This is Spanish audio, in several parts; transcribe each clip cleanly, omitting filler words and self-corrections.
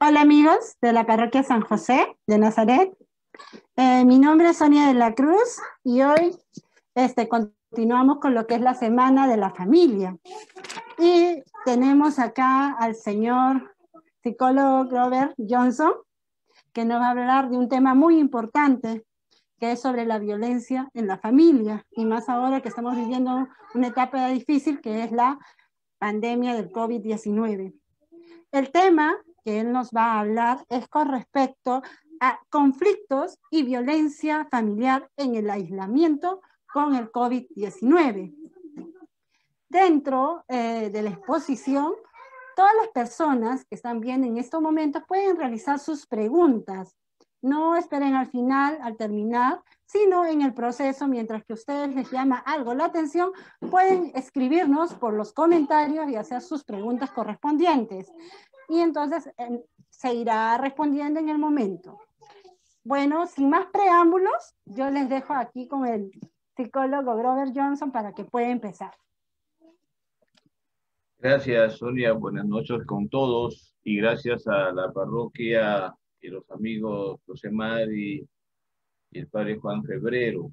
Hola amigos de la parroquia San José de Nazaret. Mi nombre es Sonia de la Cruz y hoy continuamos con lo que es la Semana de la Familia. Y tenemos acá al señor psicólogo Grover Johnson, que nos va a hablar de un tema muy importante, que es sobre la violencia en la familia, y más ahora que estamos viviendo una etapa difícil, que es la pandemia del COVID-19. El tema que él nos va a hablar es con respecto a conflictos y violencia familiar en el aislamiento con el COVID-19. Dentro de la exposición, todas las personas que están viendo en estos momentos pueden realizar sus preguntas. No esperen al final, al terminar, sino en el proceso, mientras que a ustedes les llama algo la atención, pueden escribirnos por los comentarios y hacer sus preguntas correspondientes. Y entonces se irá respondiendo en el momento. Bueno, sin más preámbulos, yo les dejo aquí con el psicólogo Grover Johnson para que pueda empezar. Gracias, Sonia. Buenas noches con todos y gracias a la parroquia y los amigos José Mari y el padre Juan Febrero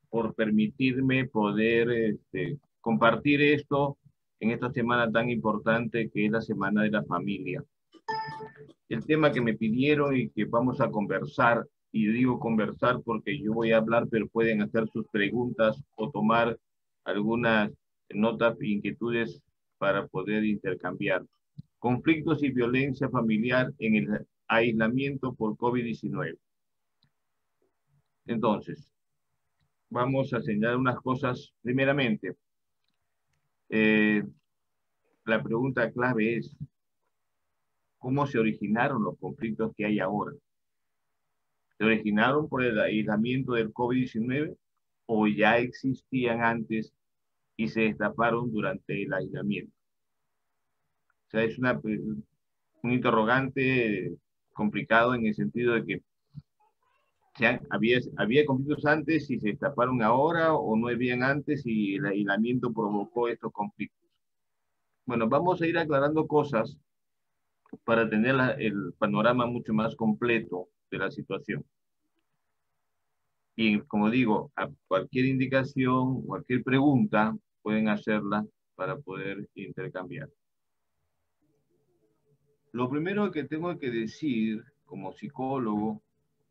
por permitirme poder compartir esto en esta semana tan importante que es la Semana de la Familia. El tema que me pidieron y que vamos a conversar, y digo conversar porque yo voy a hablar, pero pueden hacer sus preguntas o tomar algunas notas e inquietudes para poder intercambiar. Conflictos y violencia familiar en el aislamiento por COVID-19. Entonces, vamos a señalar unas cosas. Primeramente, eh, la pregunta clave es, ¿cómo se originaron los conflictos que hay ahora? ¿Se originaron por el aislamiento del COVID-19 o ya existían antes y se destaparon durante el aislamiento? O sea, es un interrogante complicado en el sentido de que había conflictos antes y se destaparon ahora o no habían antes y el aislamiento provocó estos conflictos. Bueno, vamos a ir aclarando cosas para tener el panorama mucho más completo de la situación. Y como digo, a cualquier indicación, cualquier pregunta, pueden hacerla para poder intercambiar. Lo primero que tengo que decir como psicólogo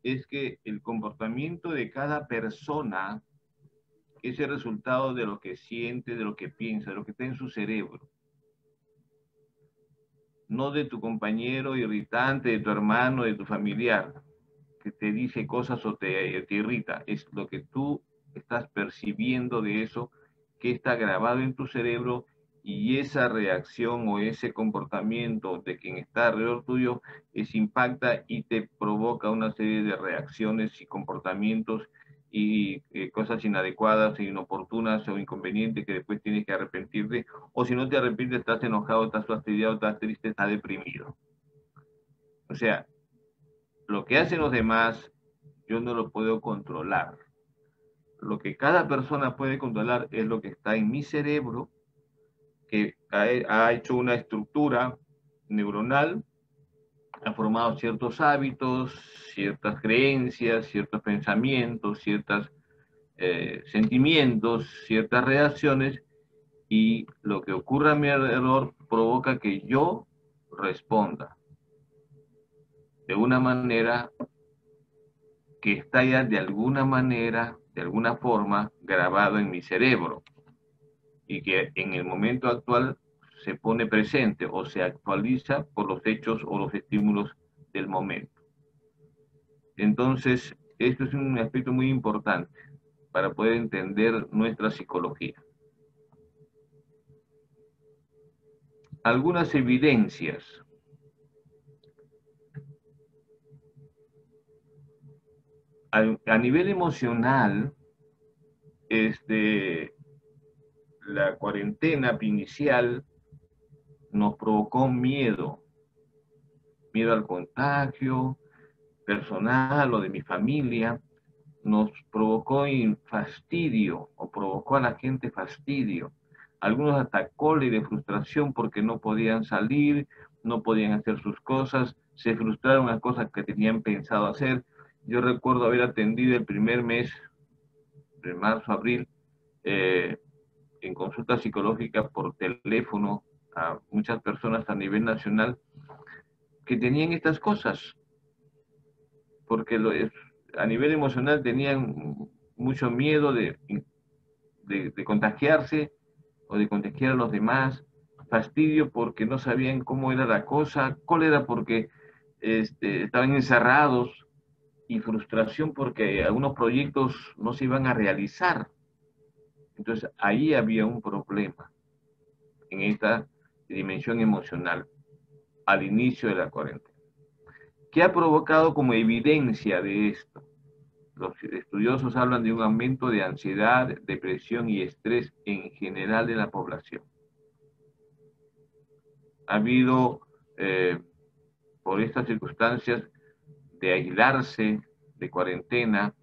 es que el comportamiento de cada persona es el resultado de lo que siente, de lo que piensa, de lo que está en su cerebro. No de tu compañero irritante, de tu hermano, de tu familiar, que te dice cosas o te irrita. Es lo que tú estás percibiendo de eso, que está grabado en tu cerebro, y esa reacción o ese comportamiento de quien está alrededor tuyo impacta y te provoca una serie de reacciones y comportamientos y cosas inadecuadas, inoportunas o inconvenientes que después tienes que arrepentirte, o si no te arrepientes estás enojado, estás fastidiado, estás triste, estás deprimido. O sea, lo que hacen los demás yo no lo puedo controlar. Lo que cada persona puede controlar es lo que está en mi cerebro, que ha hecho una estructura neuronal, ha formado ciertos hábitos, ciertas creencias, ciertos pensamientos, ciertos sentimientos, ciertas reacciones, y lo que ocurre a mi alrededor provoca que yo responda de una manera que está ya de alguna manera, de alguna forma, grabado en mi cerebro y que en el momento actual se pone presente o se actualiza por los hechos o los estímulos del momento. Entonces, esto es un aspecto muy importante para poder entender nuestra psicología. Algunas evidencias. A nivel emocional, la cuarentena inicial nos provocó miedo, miedo al contagio personal o de mi familia, nos provocó fastidio o provocó a la gente fastidio. Algunos hasta cólera y frustración porque no podían salir, no podían hacer sus cosas, se frustraron las cosas que tenían pensado hacer. Yo recuerdo haber atendido el primer mes, de marzo, abril, en consulta psicológica por teléfono a muchas personas a nivel nacional que tenían estas cosas, porque a nivel emocional tenían mucho miedo de contagiarse o de contagiar a los demás, fastidio porque no sabían cómo era la cosa, cólera porque estaban encerrados y frustración porque algunos proyectos no se iban a realizar. Entonces ahí había un problema en esta dimensión emocional al inicio de la cuarentena. ¿Qué ha provocado como evidencia de esto? Los estudiosos hablan de un aumento de ansiedad, depresión y estrés en general de la población. Ha habido, por estas circunstancias de aislarse, de cuarentena,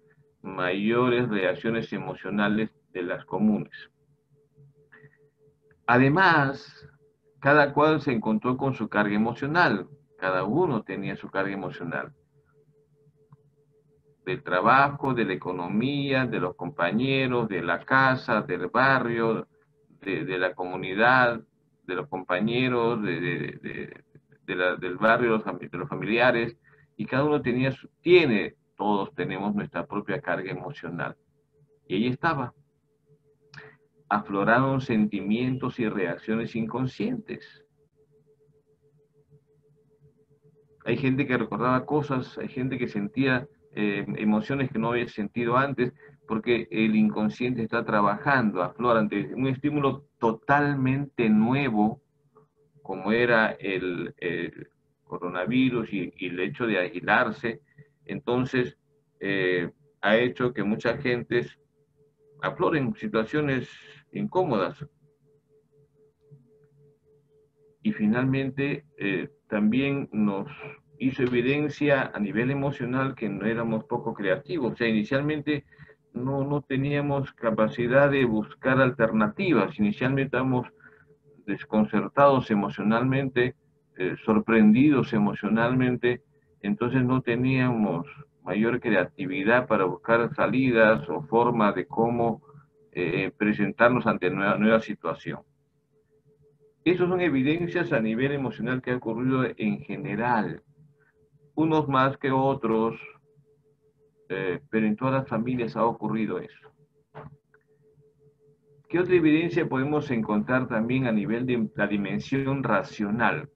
mayores reacciones emocionales de las comunes. Además, cada cual se encontró con su carga emocional, cada uno tenía su carga emocional. Del trabajo, de la economía, de los compañeros, de la casa, del barrio, de la comunidad, de los compañeros, del barrio, de los familiares, y cada uno todos tenemos nuestra propia carga emocional. Y ahí estaba. Afloraron sentimientos y reacciones inconscientes. Hay gente que recordaba cosas, hay gente que sentía emociones que no había sentido antes, porque el inconsciente está trabajando, aflora ante un estímulo totalmente nuevo, como era el coronavirus y el hecho de aislarse. Entonces, ha hecho que mucha gente afloren situaciones incómodas. Y finalmente también nos hizo evidencia a nivel emocional que no éramos poco creativos. O sea, inicialmente no teníamos capacidad de buscar alternativas. Inicialmente estábamos desconcertados emocionalmente, sorprendidos emocionalmente, entonces no teníamos mayor creatividad para buscar salidas o formas de cómo presentarnos ante nueva situación. Esas son evidencias a nivel emocional que ha ocurrido en general, unos más que otros, pero en todas las familias ha ocurrido eso. ¿Qué otra evidencia podemos encontrar también a nivel de la dimensión racional?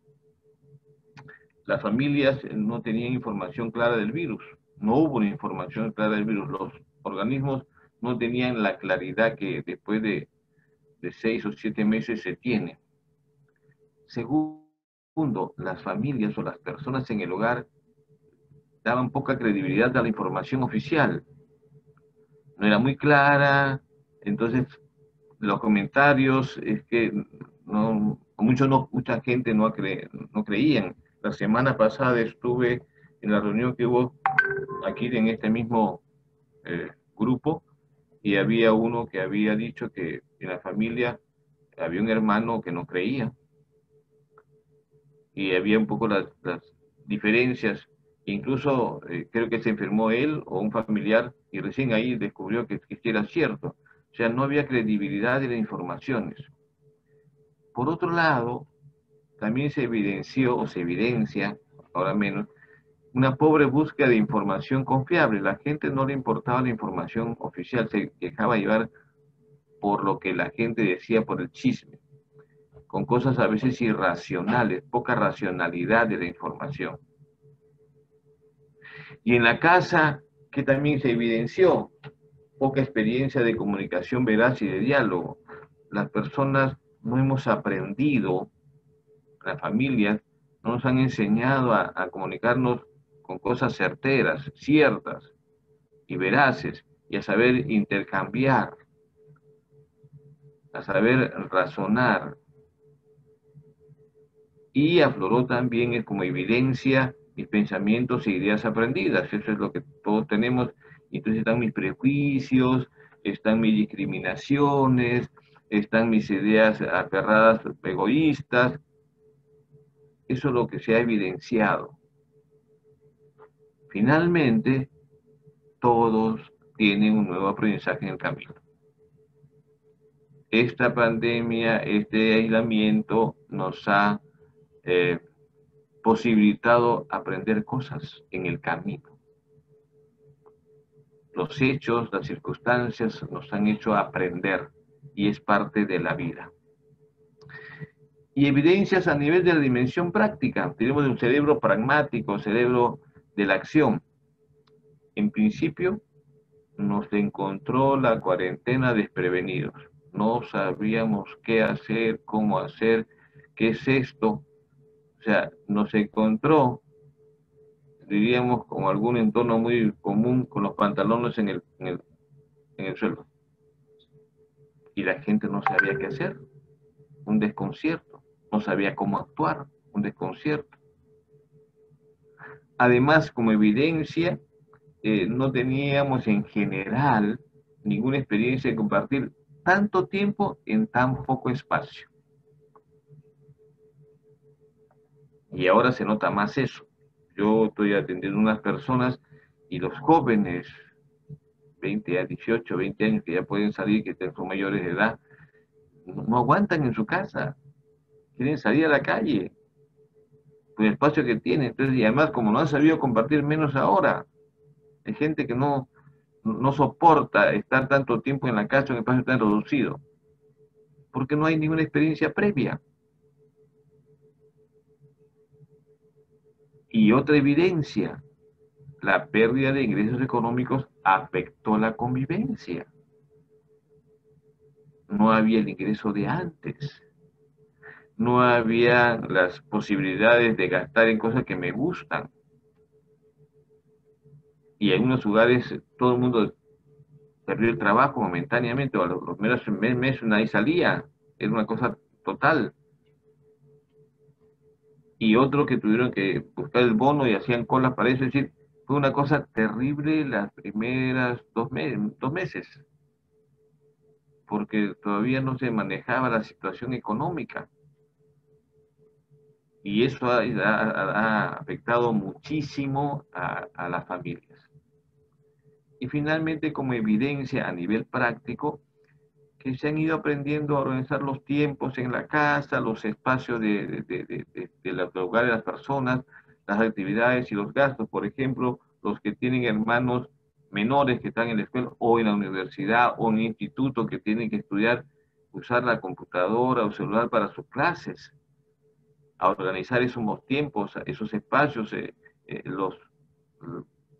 Las familias no tenían información clara del virus, no hubo una información clara del virus, los organismos no tenían la claridad que después de 6 o 7 meses se tiene. Segundo, las familias o las personas en el hogar daban poca credibilidad a la información oficial. No era muy clara, entonces los comentarios es que mucha gente no creían. La semana pasada estuve en la reunión que hubo aquí en este mismo grupo y había uno que había dicho que en la familia había un hermano que no creía y había un poco las diferencias. Incluso creo que se enfermó él o un familiar y recién ahí descubrió que era cierto. O sea, no había credibilidad de las informaciones. Por otro lado, también se evidenció o se evidencia, ahora menos, una pobre búsqueda de información confiable. La gente no le importaba la información oficial, se dejaba llevar por lo que la gente decía, por el chisme, con cosas a veces irracionales, poca racionalidad de la información. Y en la casa, que también se evidenció, poca experiencia de comunicación veraz y de diálogo. Las personas no hemos aprendido, las familias no nos han enseñado a comunicarnos con cosas certeras, ciertas y veraces, y a saber intercambiar, a saber razonar. Y afloró también como evidencia mis pensamientos e ideas aprendidas. Eso es lo que todos tenemos. Entonces están mis prejuicios, están mis discriminaciones, están mis ideas aferradas, egoístas. Eso es lo que se ha evidenciado. Finalmente, todos tienen un nuevo aprendizaje en el camino. Esta pandemia, este aislamiento nos ha posibilitado aprender cosas en el camino. Los hechos, las circunstancias nos han hecho aprender y es parte de la vida. Y evidencias a nivel de la dimensión práctica. Tenemos un cerebro pragmático, cerebro de la acción. En principio, nos encontró la cuarentena desprevenidos. No sabíamos qué hacer, cómo hacer, qué es esto. O sea, nos encontró, diríamos, como algún entorno muy común, con los pantalones en el suelo. Y la gente no sabía qué hacer, un desconcierto. No sabía cómo actuar, un desconcierto. Además, como evidencia, no teníamos en general ninguna experiencia de compartir tanto tiempo en tan poco espacio. Y ahora se nota más eso. Yo estoy atendiendo a unas personas y los jóvenes, 20 a 18, 20 años, que ya pueden salir, que son mayores de edad, no aguantan en su casa, quieren salir a la calle, con el espacio que tienen. Entonces, y además, como no han sabido compartir, menos ahora. Hay gente que no soporta estar tanto tiempo en la casa en un espacio tan reducido, porque no hay ninguna experiencia previa. Y otra evidencia, la pérdida de ingresos económicos afectó la convivencia. No había el ingreso de antes. No había las posibilidades de gastar en cosas que me gustan. Y en unos lugares todo el mundo perdió el trabajo momentáneamente, o a los primeros meses nadie salía. Era una cosa total. Y otros que tuvieron que buscar el bono y hacían colas para eso. Es decir, fue una cosa terrible las primeras dos meses, porque todavía no se manejaba la situación económica. Y eso ha afectado muchísimo a las familias. Y finalmente, como evidencia a nivel práctico, que se han ido aprendiendo a organizar los tiempos en la casa, los espacios de los hogares de las personas, las actividades y los gastos. Por ejemplo, los que tienen hermanos menores que están en la escuela o en la universidad o en el instituto que tienen que estudiar, usar la computadora o celular para sus clases, a organizar esos tiempos, esos espacios,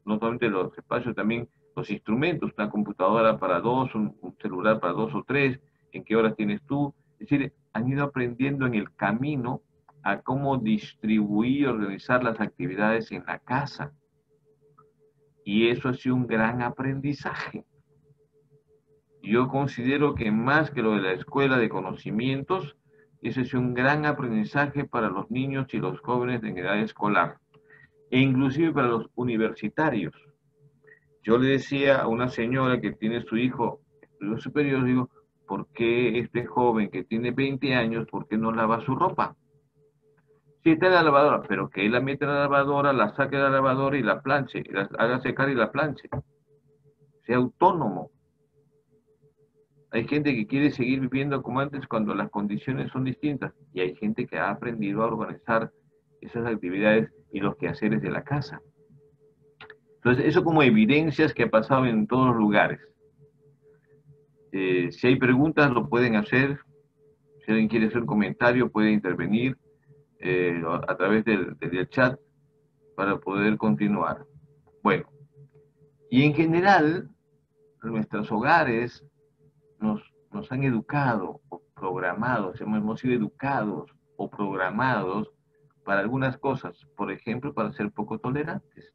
no solamente los espacios, también los instrumentos, una computadora para dos, un celular para dos o tres, en qué horas tienes tú. Es decir, han ido aprendiendo en el camino a cómo distribuir y organizar las actividades en la casa. Y eso ha sido un gran aprendizaje. Yo considero que más que lo de la escuela de conocimientos, ese es un gran aprendizaje para los niños y los jóvenes en edad escolar, e inclusive para los universitarios. Yo le decía a una señora que tiene su hijo en estudios superiores, digo, ¿por qué este joven que tiene 20 años, por qué no lava su ropa? Sí, está en la lavadora, pero que él la mete en la lavadora, la saque de la lavadora y la planche, y la haga secar y la planche. Sea autónomo. Hay gente que quiere seguir viviendo como antes cuando las condiciones son distintas, y hay gente que ha aprendido a organizar esas actividades y los quehaceres de la casa. Entonces, eso como evidencias que ha pasado en todos los lugares. Si hay preguntas, lo pueden hacer. Si alguien quiere hacer un comentario, puede intervenir a través del chat para poder continuar. Bueno, y en general, nuestros hogares nos han educado o programados, hemos sido educados o programados para algunas cosas, por ejemplo, para ser poco tolerantes.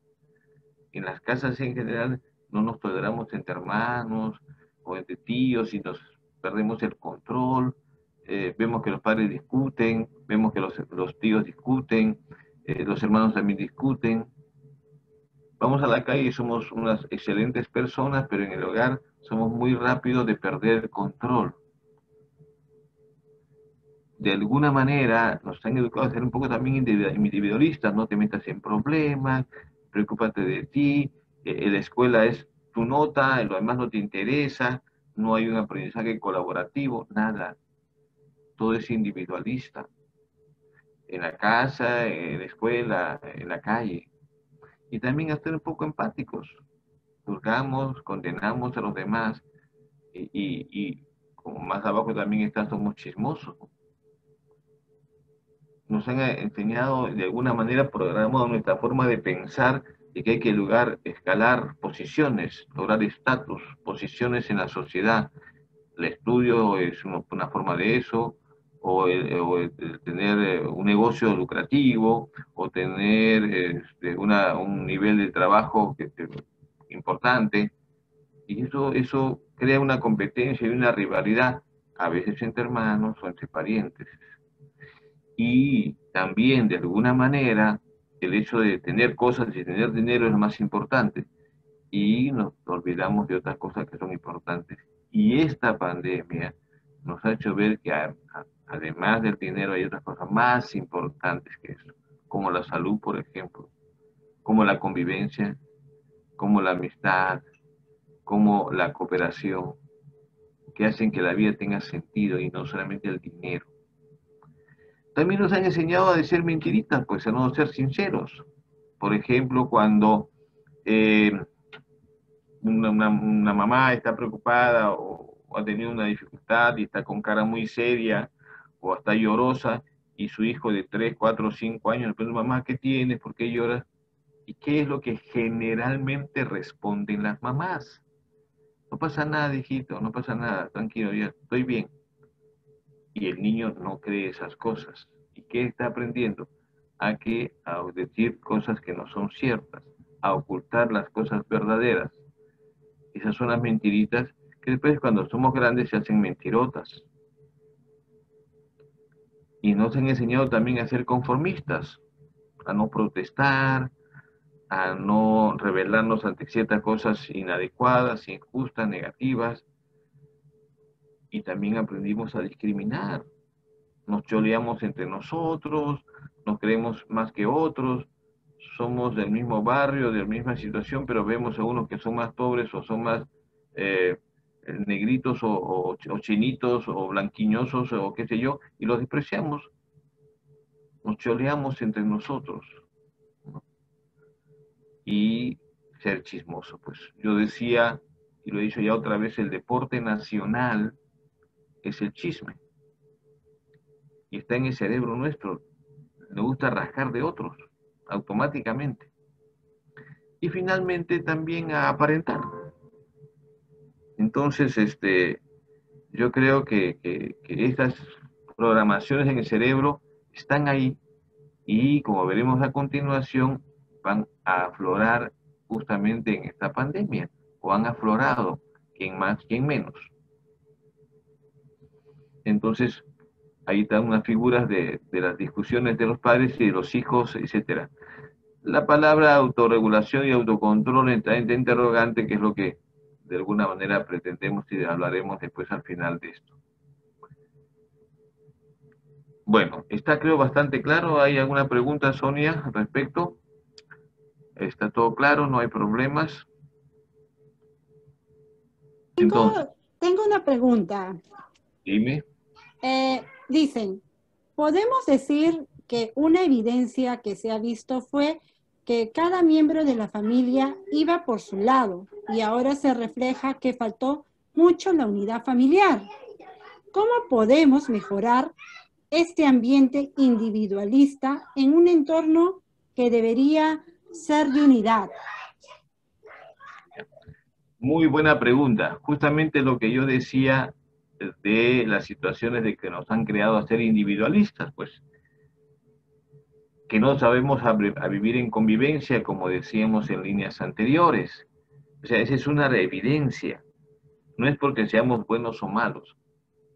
En las casas en general no nos toleramos entre hermanos o entre tíos y nos perdemos el control. Vemos que los padres discuten, vemos que los tíos discuten, los hermanos también discuten. Vamos a la calle y somos unas excelentes personas, pero en el hogar somos muy rápidos de perder el control. De alguna manera nos han educado a ser un poco también individualistas, no te metas en problemas, preocúpate de ti, la escuela es tu nota, lo demás no te interesa, no hay un aprendizaje colaborativo, nada. Todo es individualista. En la casa, en la escuela, en la calle. Y también a ser un poco empáticos. Juzgamos, condenamos a los demás y como más abajo también está, somos chismosos. Nos han enseñado, de alguna manera, programado nuestra forma de pensar de que hay que escalar posiciones, lograr estatus, posiciones en la sociedad. El estudio es una forma de eso, o el tener un negocio lucrativo, o tener un nivel de trabajo importante. Y eso crea una competencia y una rivalidad, a veces entre hermanos o entre parientes. Y también, de alguna manera, el hecho de tener cosas y tener dinero es lo más importante. Y nos olvidamos de otras cosas que son importantes. Y esta pandemia nos ha hecho ver que además del dinero hay otras cosas más importantes que eso, como la salud, por ejemplo, como la convivencia, como la amistad, como la cooperación, que hacen que la vida tenga sentido y no solamente el dinero. También nos han enseñado a decir mentiritas, pues a no ser sinceros. Por ejemplo, cuando eh, una mamá está preocupada o ha tenido una dificultad y está con cara muy seria o está llorosa y su hijo de 3, 4, 5 años le pregunta, mamá, ¿qué tienes? ¿Por qué lloras? ¿Y qué es lo que generalmente responden las mamás? No pasa nada, hijito, no pasa nada, tranquilo, ya estoy bien. Y el niño no cree esas cosas. ¿Y qué está aprendiendo? A decir cosas que no son ciertas, a ocultar las cosas verdaderas. Esas son las mentiritas que después cuando somos grandes se hacen mentirotas. Y nos han enseñado también a ser conformistas, a no protestar, a no rebelarnos ante ciertas cosas inadecuadas, injustas, negativas. Y también aprendimos a discriminar. Nos choleamos entre nosotros, nos creemos más que otros, somos del mismo barrio, de la misma situación, pero vemos a unos que son más pobres o son más eh, negritos o chinitos o blanquiñosos o qué sé yo, y los despreciamos, nos choleamos entre nosotros, ¿no? Y ser chismoso, pues yo decía, y lo he dicho ya otra vez, el deporte nacional es el chisme, y está en el cerebro nuestro, le gusta rascar de otros, automáticamente. Y finalmente también a aparentar. Entonces, yo creo que estas programaciones en el cerebro están ahí y como veremos a continuación, van a aflorar justamente en esta pandemia, o han aflorado, quien más, quien menos. Entonces, ahí están unas figuras de las discusiones de los padres y de los hijos, etcétera. La palabra autorregulación y autocontrol entra en interrogante, que es lo que de alguna manera pretendemos y hablaremos después al final de esto. Bueno, está creo bastante claro. ¿Hay alguna pregunta, Sonia, al respecto? ¿Está todo claro? ¿No hay problemas? Entonces, Tengo una pregunta. dime. Dicen, podemos decir que una evidencia que se ha visto fue que cada miembro de la familia iba por su lado y ahora se refleja que faltó mucho la unidad familiar. ¿Cómo podemos mejorar este ambiente individualista en un entorno que debería ser de unidad? Muy buena pregunta. Justamente lo que yo decía de las situaciones de que nos han creado a ser individualistas, pues que no sabemos a vivir en convivencia, como decíamos en líneas anteriores. O sea, esa es una evidencia. No es porque seamos buenos o malos.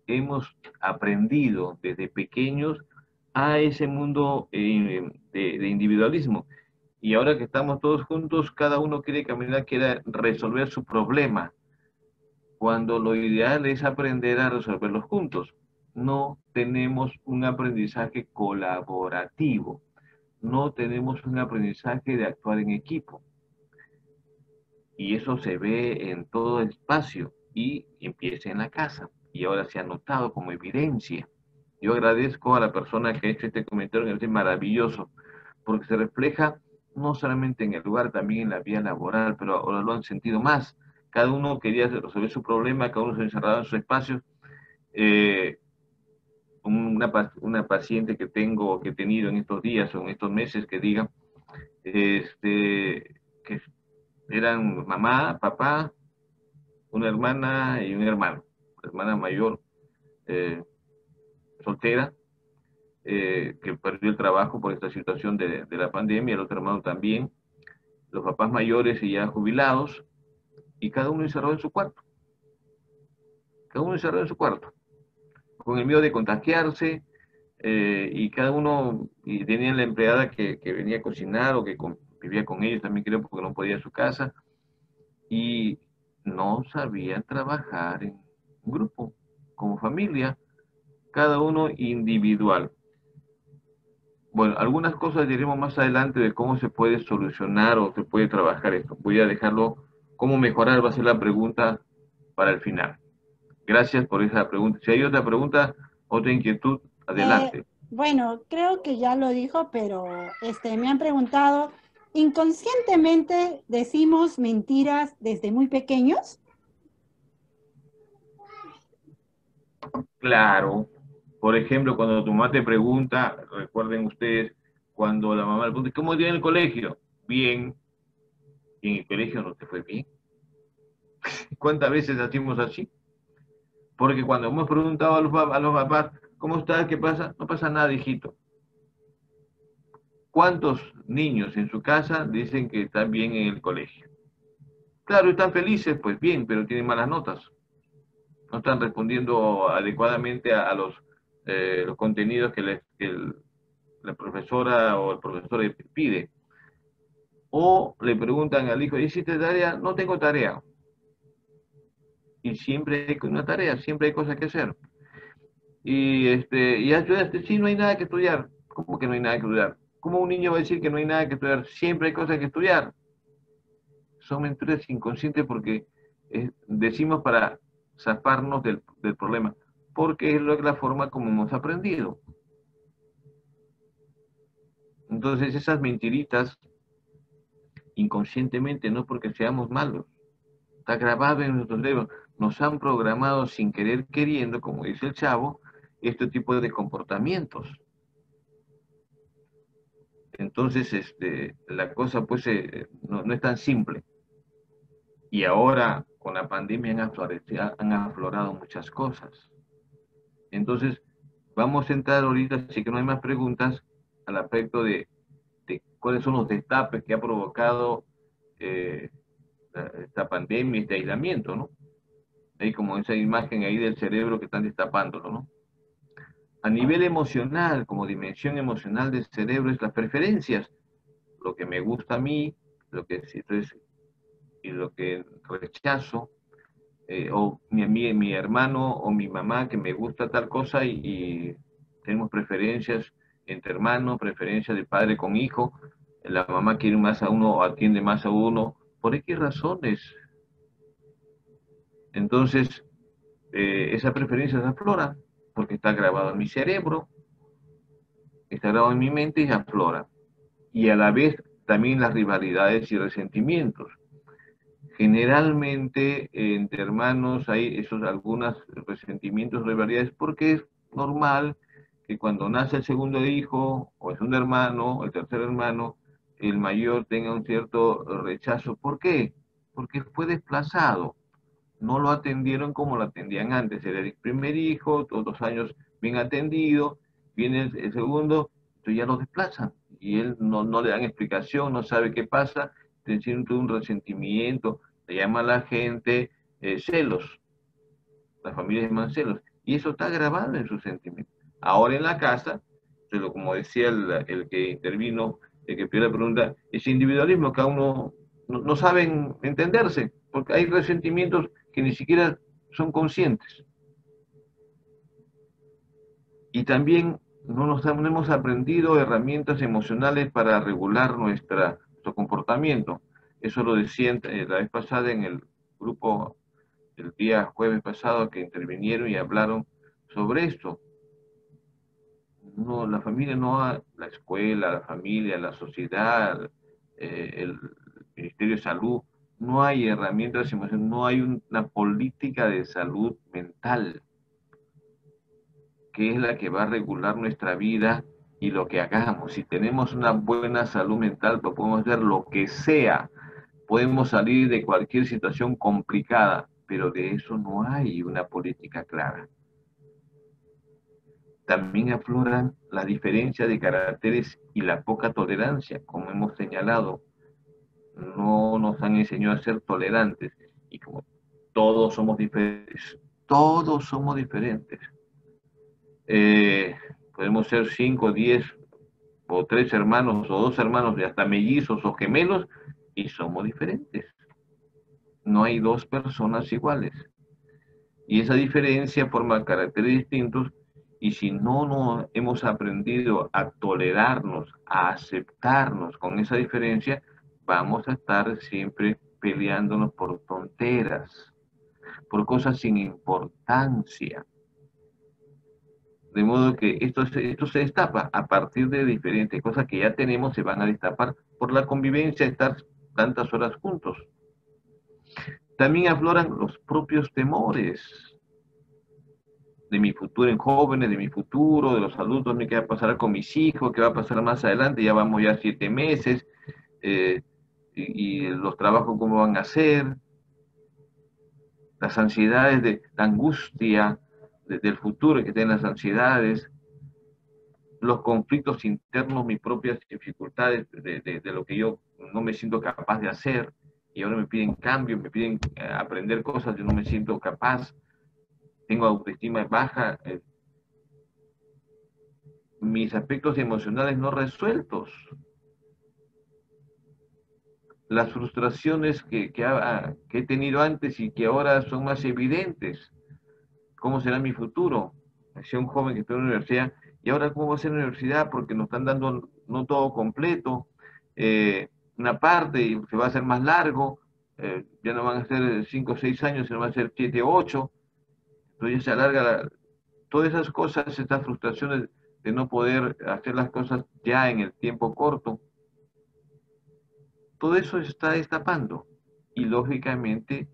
Hemos aprendido desde pequeños a ese mundo de individualismo. Y ahora que estamos todos juntos, cada uno quiere caminar, quiere resolver su problema, cuando lo ideal es aprender a resolverlos juntos. No tenemos un aprendizaje colaborativo. no tenemos un aprendizaje de actuar en equipo. Y eso se ve en todo el espacio y empieza en la casa. Y ahora se ha notado como evidencia. Yo agradezco a la persona que ha hecho este comentario, que es maravilloso, porque se refleja no solamente en el lugar, también en la vida laboral, pero ahora lo han sentido más. Cada uno quería resolver su problema, cada uno se encerraba en su espacio. Eh, una paciente que tengo, que he tenido en estos días o en estos meses, que diga, que eran mamá, papá, una hermana y un hermano. La hermana mayor, eh, soltera, que perdió el trabajo por esta situación de la pandemia, el otro hermano también, los papás mayores y ya jubilados, y cada uno encerrado en su cuarto. Cada uno encerrado en su cuarto, con el miedo de contagiarse, y cada uno, y tenía la empleada que venía a cocinar o que vivía con ellos también, creo, porque no podía ir a su casa, y no sabían trabajar en grupo, como familia, cada uno individual. Bueno, algunas cosas diremos más adelante de cómo se puede solucionar o se puede trabajar esto. Voy a dejarlo, cómo mejorar va a ser la pregunta para el final. Gracias por esa pregunta. Si hay otra pregunta, otra inquietud, adelante. Bueno, creo que ya lo dijo, pero me han preguntado, ¿inconscientemente decimos mentiras desde muy pequeños? Claro. Por ejemplo, cuando tu mamá te pregunta, recuerden ustedes, cuando la mamá le pregunta, ¿cómo te en el colegio? Bien. ¿Y en el colegio no te fue bien? ¿Cuántas veces hacemos así? Porque cuando hemos preguntado a los papás, ¿cómo estás? ¿Qué pasa? No pasa nada, hijito. ¿Cuántos niños en su casa dicen que están bien en el colegio? Claro, están felices, pues bien, pero tienen malas notas. No están respondiendo adecuadamente a los contenidos que la profesora o el profesor le pide. O le preguntan al hijo, ¿hiciste tarea? No tengo tarea. Y siempre hay una tarea, siempre hay cosas que hacer. Y ayudaste, sí, no hay nada que estudiar. ¿Cómo que no hay nada que estudiar? ¿Cómo un niño va a decir que no hay nada que estudiar? Siempre hay cosas que estudiar. Son mentiras inconscientes porque decimos para zafarnos del problema, porque es la forma como hemos aprendido. Entonces esas mentiritas, inconscientemente, no porque seamos malos, está grabado en nuestros cerebros, nos han programado sin querer queriendo, como dice el chavo, este tipo de comportamientos. Entonces, la cosa pues no es tan simple. Y ahora, con la pandemia, han aflorado muchas cosas. Entonces, vamos a entrar ahorita, si que no hay más preguntas, al aspecto de cuáles son los destapes que ha provocado eh, esta pandemia, este aislamiento, ¿no? Hay como esa imagen ahí del cerebro que están destapándolo, ¿no? A nivel emocional, como dimensión emocional del cerebro, es las preferencias, lo que me gusta a mí, lo que entonces, y lo que rechazo, o mi hermano o mi mamá que me gusta tal cosa y tenemos preferencias entre hermanos, preferencias de padre con hijo, la mamá quiere más a uno o atiende más a uno, ¿por qué razones? Entonces, esa preferencia se aflora porque está grabado en mi cerebro, está grabado en mi mente y se aflora. Y a la vez también las rivalidades y resentimientos. Generalmente entre hermanos hay esos algunos resentimientos, rivalidades, porque es normal que cuando nace el segundo hijo, o el segundo hermano, o el tercer hermano, el mayor tenga un cierto rechazo. ¿Por qué? Porque fue desplazado. No lo atendieron como lo atendían antes. Era el primer hijo, todos los años bien atendido, viene el segundo, entonces ya lo desplazan. Y él no le dan explicación, no sabe qué pasa, te siente un resentimiento, le llama a la gente celos, las familias llaman celos, y eso está grabado en sus sentimientos. Ahora en la casa, pero como decía el que intervino, el que pidió la pregunta, ese individualismo, cada uno no saben entenderse, porque hay resentimientos que ni siquiera son conscientes. Y también no hemos aprendido herramientas emocionales para regular nuestro comportamiento. Eso lo decía la vez pasada en el grupo, el día jueves pasado, que intervinieron y hablaron sobre esto. No, la familia no ha, la escuela, la familia, la sociedad, el Ministerio de Salud, no hay herramientas emocionales, no hay una política de salud mental que es la que va a regular nuestra vida y lo que hagamos. Si tenemos una buena salud mental, pues podemos hacer lo que sea, podemos salir de cualquier situación complicada, pero de eso no hay una política clara. También afloran la diferencia de caracteres y la poca tolerancia, como hemos señalado. No nos han enseñado a ser tolerantes y como todos somos diferentes. Podemos ser 5, 10 o 3 hermanos o 2 hermanos, y hasta mellizos o gemelos, y somos diferentes. No hay dos personas iguales. Y esa diferencia forma caracteres distintos, y si no hemos aprendido a tolerarnos, a aceptarnos con esa diferencia, vamos a estar siempre peleándonos por tonteras, por cosas sin importancia. De modo que esto se destapa a partir de diferentes cosas que ya tenemos, se van a destapar por la convivencia, estar tantas horas juntos. También afloran los propios temores de mi futuro en jóvenes, de mi futuro, de los adultos, qué va a pasar con mis hijos, qué va a pasar más adelante, ya vamos ya 7 meses, y los trabajos cómo van a ser, las ansiedades, la angustia del futuro que tienen las ansiedades, los conflictos internos, mis propias dificultades de lo que yo no me siento capaz de hacer, y ahora me piden cambio, me piden aprender cosas que no me siento capaz, tengo autoestima baja, mis aspectos emocionales no resueltos, las frustraciones que he tenido antes y que ahora son más evidentes. ¿Cómo será mi futuro? Soy un joven que está en la universidad, y ahora cómo va a ser la universidad porque nos están dando no todo completo, una parte y se va a hacer más largo, ya no van a ser 5 o 6 años, sino van a ser 7 o 8, entonces se alarga todas esas cosas, estas frustraciones de no poder hacer las cosas ya en el tiempo corto, todo eso se está destapando y lógicamente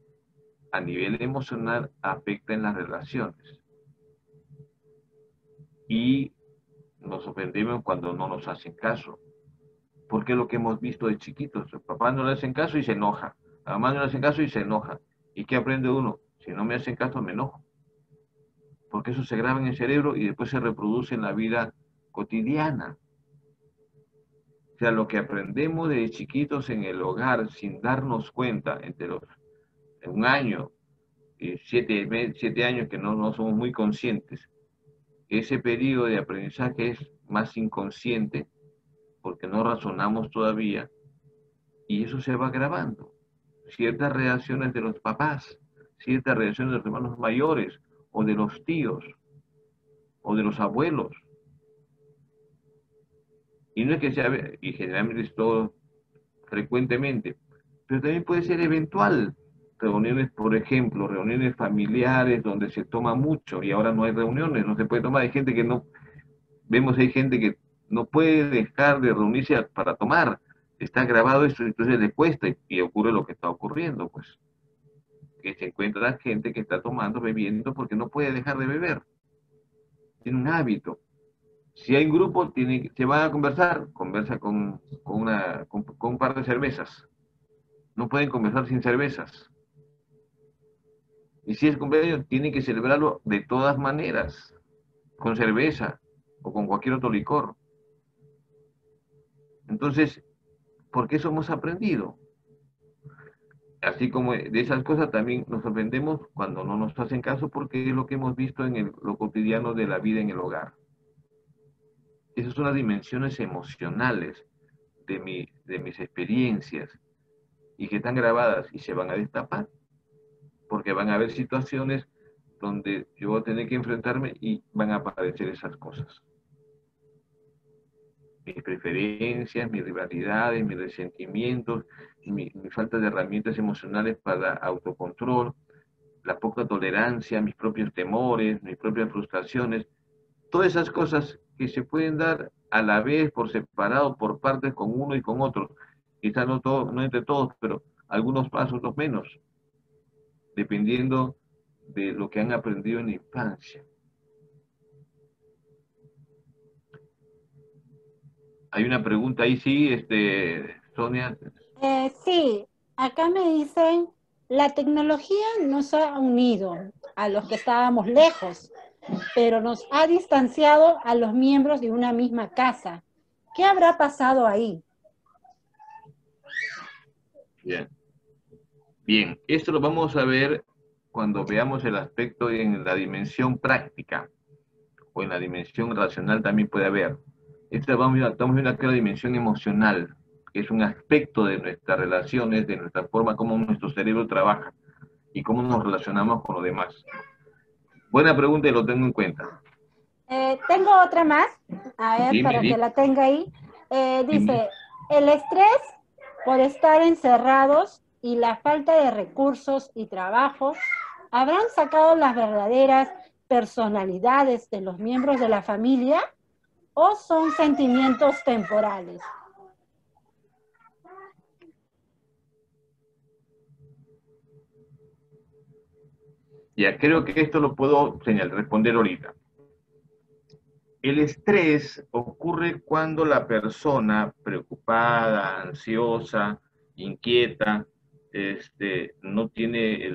a nivel emocional afecta en las relaciones. Y nos ofendemos cuando no nos hacen caso, porque es lo que hemos visto de chiquitos. El papá no le hacen caso y se enoja, la mamá no le hacen caso y se enoja. ¿Y qué aprende uno? Si no me hacen caso, me enojo, porque eso se graba en el cerebro y después se reproduce en la vida cotidiana. O sea, lo que aprendemos de chiquitos en el hogar sin darnos cuenta, en 1 año y 7 años que no somos muy conscientes, ese periodo de aprendizaje es más inconsciente porque no razonamos todavía, y eso se va grabando. Ciertas reacciones de los papás, ciertas reacciones de los hermanos mayores, o de los tíos, o de los abuelos. Y no es que sea, y generalmente es todo frecuentemente, pero también puede ser eventual. Reuniones, por ejemplo, reuniones familiares donde se toma mucho y ahora no hay reuniones, no se puede tomar. Hay gente que no, vemos, hay gente que no puede dejar de reunirse para tomar. Está grabado esto, entonces le cuesta y ocurre lo que está ocurriendo, pues. Que se encuentra gente que está tomando, bebiendo, porque no puede dejar de beber. Tiene un hábito. Si hay un grupo, se van a conversar, conversa con un par de cervezas. No pueden conversar sin cervezas. Y si es cumpleaños, tienen que celebrarlo de todas maneras, con cerveza o con cualquier otro licor. Entonces, ¿por qué eso hemos aprendido? Así como de esas cosas también nos ofendemos cuando no nos hacen caso, porque es lo que hemos visto en lo cotidiano de la vida en el hogar. Esas son las dimensiones emocionales de mis experiencias, y que están grabadas y se van a destapar, porque van a haber situaciones donde yo voy a tener que enfrentarme y van a aparecer esas cosas. mis preferencias, mis rivalidades, mis resentimientos, mi falta de herramientas emocionales para autocontrol, la poca tolerancia, mis propios temores, mis propias frustraciones, todas esas cosas que se pueden dar a la vez, por separado, por partes con uno y con otro. Quizás no, todo, no entre todos, pero algunos más, otros menos, dependiendo de lo que han aprendido en la infancia. Hay una pregunta ahí, sí, Sonia. Sí, acá me dicen, la tecnología nos ha unido a los que estábamos lejos, pero nos ha distanciado a los miembros de una misma casa. ¿Qué habrá pasado ahí? Bien. Bien, esto lo vamos a ver cuando veamos el aspecto en la dimensión práctica o en la dimensión racional también puede haber. Estamos viendo acá la dimensión emocional, que es un aspecto de nuestras relaciones, de nuestra forma como nuestro cerebro trabaja y cómo nos relacionamos con los demás. Buena pregunta y lo tengo en cuenta. Tengo otra más, a ver, Dime, para que dime, la tenga ahí. dime. Dice, el estrés por estar encerrados y la falta de recursos y trabajo habrán sacado las verdaderas personalidades de los miembros de la familia o son sentimientos temporales. Ya creo que esto lo puedo responder ahorita. El estrés ocurre cuando la persona preocupada, ansiosa, inquieta, no tiene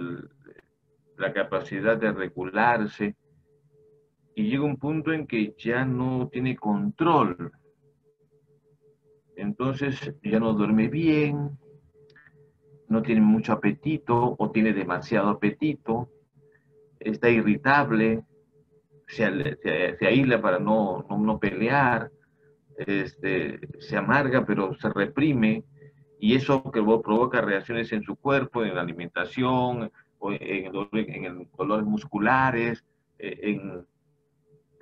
la capacidad de regularse y llega un punto en que ya no tiene control. Entonces ya no duerme bien, no tiene mucho apetito o tiene demasiado apetito, está irritable, se aísla para no pelear, se amarga pero se reprime y eso que provoca reacciones en su cuerpo, en la alimentación, o en dolores musculares,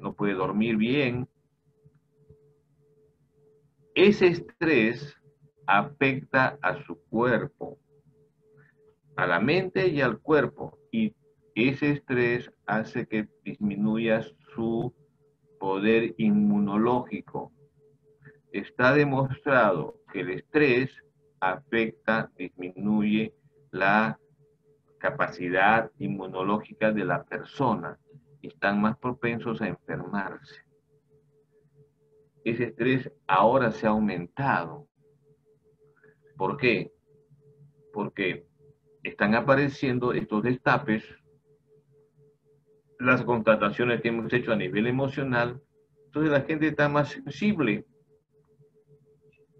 no puede dormir bien. Ese estrés afecta a su cuerpo, a la mente y al cuerpo, y ese estrés hace que disminuya su poder inmunológico. Está demostrado que el estrés afecta, disminuye la capacidad inmunológica de la persona y están más propensos a enfermarse. Ese estrés ahora se ha aumentado. ¿Por qué? Porque están apareciendo estos destapes, las constataciones que hemos hecho a nivel emocional, entonces la gente está más sensible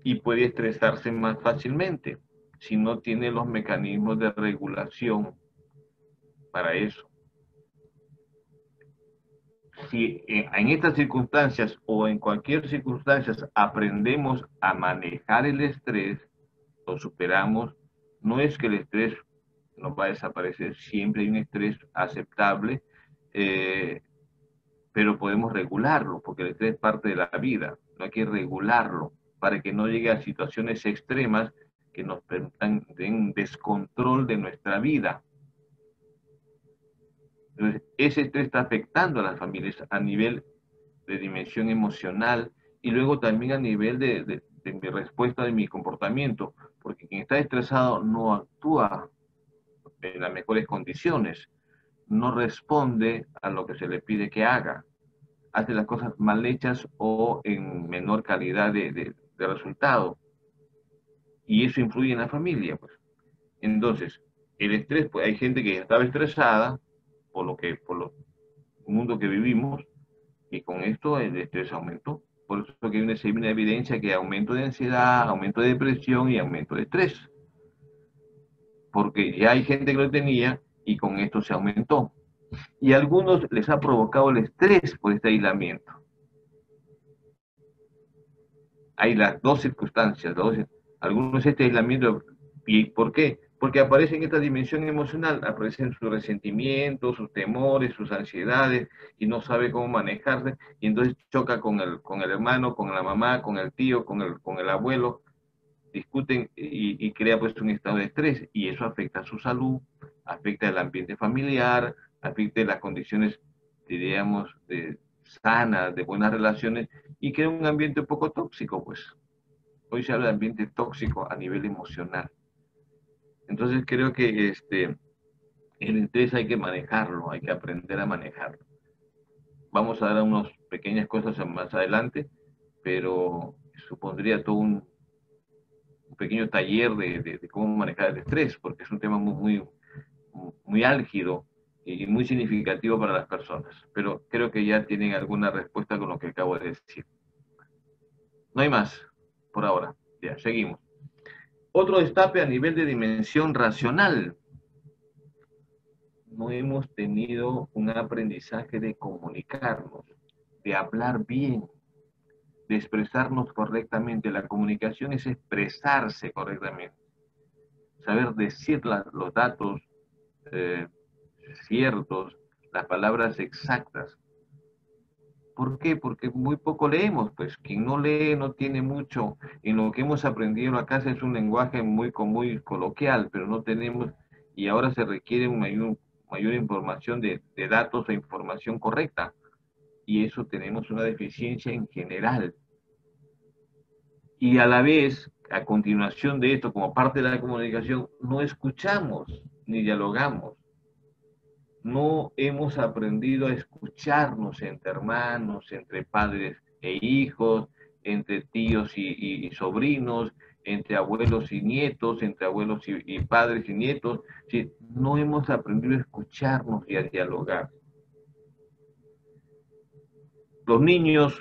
y puede estresarse más fácilmente si no tiene los mecanismos de regulación para eso. Si en estas circunstancias o en cualquier circunstancia aprendemos a manejar el estrés, lo superamos, no es que el estrés nos va a desaparecer, siempre hay un estrés aceptable, pero podemos regularlo, porque el estrés es parte de la vida, no hay que regularlo para que no llegue a situaciones extremas que nos permitan un descontrol de nuestra vida. Entonces, ese estrés está afectando a las familias a nivel de dimensión emocional y luego también a nivel de mi respuesta, de mi comportamiento, porque quien está estresado no actúa en las mejores condiciones, no responde a lo que se le pide que haga, hace las cosas mal hechas o en menor calidad de resultado, y eso influye en la familia, pues. Entonces, el estrés, pues hay gente que estaba estresada por lo mundo que vivimos, y con esto el estrés aumentó. Por eso que hay una evidencia que hay aumento de ansiedad, aumento de depresión y aumento de estrés. Porque ya hay gente que lo tenía y con esto se aumentó. Y a algunos les ha provocado el estrés por este aislamiento. Hay las dos circunstancias. Algunos este aislamiento, ¿y por qué? porque aparece en esta dimensión emocional, aparecen sus resentimientos, sus temores, sus ansiedades, y no sabe cómo manejarse, y entonces choca con el hermano, con la mamá, con el tío, con el abuelo, discuten y crea pues un estado de estrés, y eso afecta a su salud, afecta el ambiente familiar, afecta las condiciones, diríamos, de sanas, de buenas relaciones, y crea un ambiente un poco tóxico, pues. Hoy se habla de ambiente tóxico a nivel emocional. Entonces creo que el estrés hay que manejarlo, hay que aprender a manejarlo. Vamos a dar unas pequeñas cosas más adelante, pero supondría todo un pequeño taller de cómo manejar el estrés, porque es un tema muy álgido y muy significativo para las personas. Pero creo que ya tienen alguna respuesta con lo que acabo de decir. No hay más por ahora. Ya, seguimos. Otro destape a nivel de dimensión racional. No hemos tenido un aprendizaje de comunicarnos, de hablar bien, de expresarnos correctamente. La comunicación es expresarse correctamente, saber decir los datos eh, ciertos, las palabras exactas. ¿Por qué? Porque muy poco leemos, pues quien no lee no tiene mucho. En lo que hemos aprendido en la casa es un lenguaje muy coloquial, pero no tenemos, y ahora se requiere mayor información de datos o información correcta, y eso tenemos una deficiencia en general. Y a la vez, a continuación de esto, como parte de la comunicación, no escuchamos ni dialogamos. No hemos aprendido a escucharnos entre hermanos, entre padres e hijos, entre tíos y sobrinos, entre abuelos y nietos, entre abuelos y padres y nietos. Sí, no hemos aprendido a escucharnos y a dialogar. Los niños,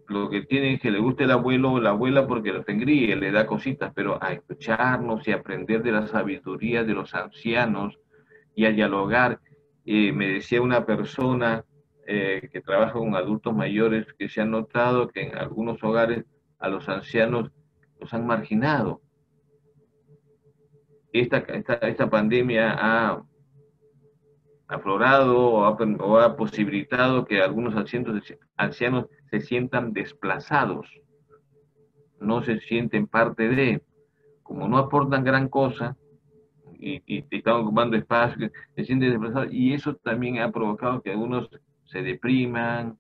lo que tienen es que le guste el abuelo o la abuela porque lo engríe, le da cositas, pero a escucharnos y aprender de la sabiduría de los ancianos y a dialogar. Me decía una persona que trabaja con adultos mayores que se ha notado que en algunos hogares a los ancianos los han marginado. Esta pandemia ha aflorado o ha posibilitado que algunos ancianos se sientan desplazados, no se sienten parte de, como no aportan gran cosa, y están ocupando espacio, se sienten desplazados, y eso también ha provocado que algunos se depriman,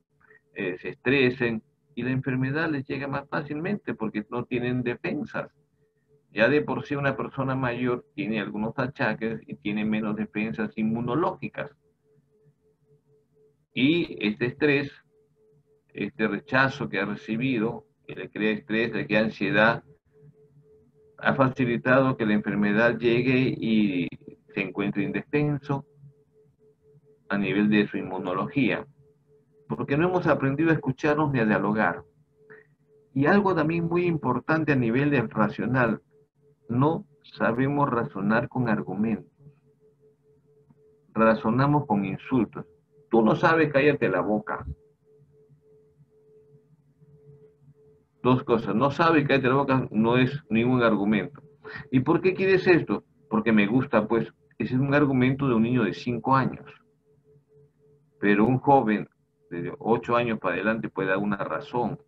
se estresen, y la enfermedad les llega más fácilmente porque no tienen defensas. Ya de por sí una persona mayor tiene algunos achaques y tiene menos defensas inmunológicas. Y este estrés, este rechazo que ha recibido, que le crea estrés, le crea ansiedad, ha facilitado que la enfermedad llegue y se encuentre indefenso a nivel de su inmunología, porque no hemos aprendido a escucharnos ni a dialogar. Y algo también muy importante a nivel de racional, no sabemos razonar con argumentos, razonamos con insultos. Tú no sabes, cállate la boca. Dos cosas, no sabes, cállate la boca no es ningún argumento. ¿Y por qué quieres esto? Porque me gusta, pues, ese es un argumento de un niño de 5 años. Pero un joven de 8 años para adelante puede dar una razón,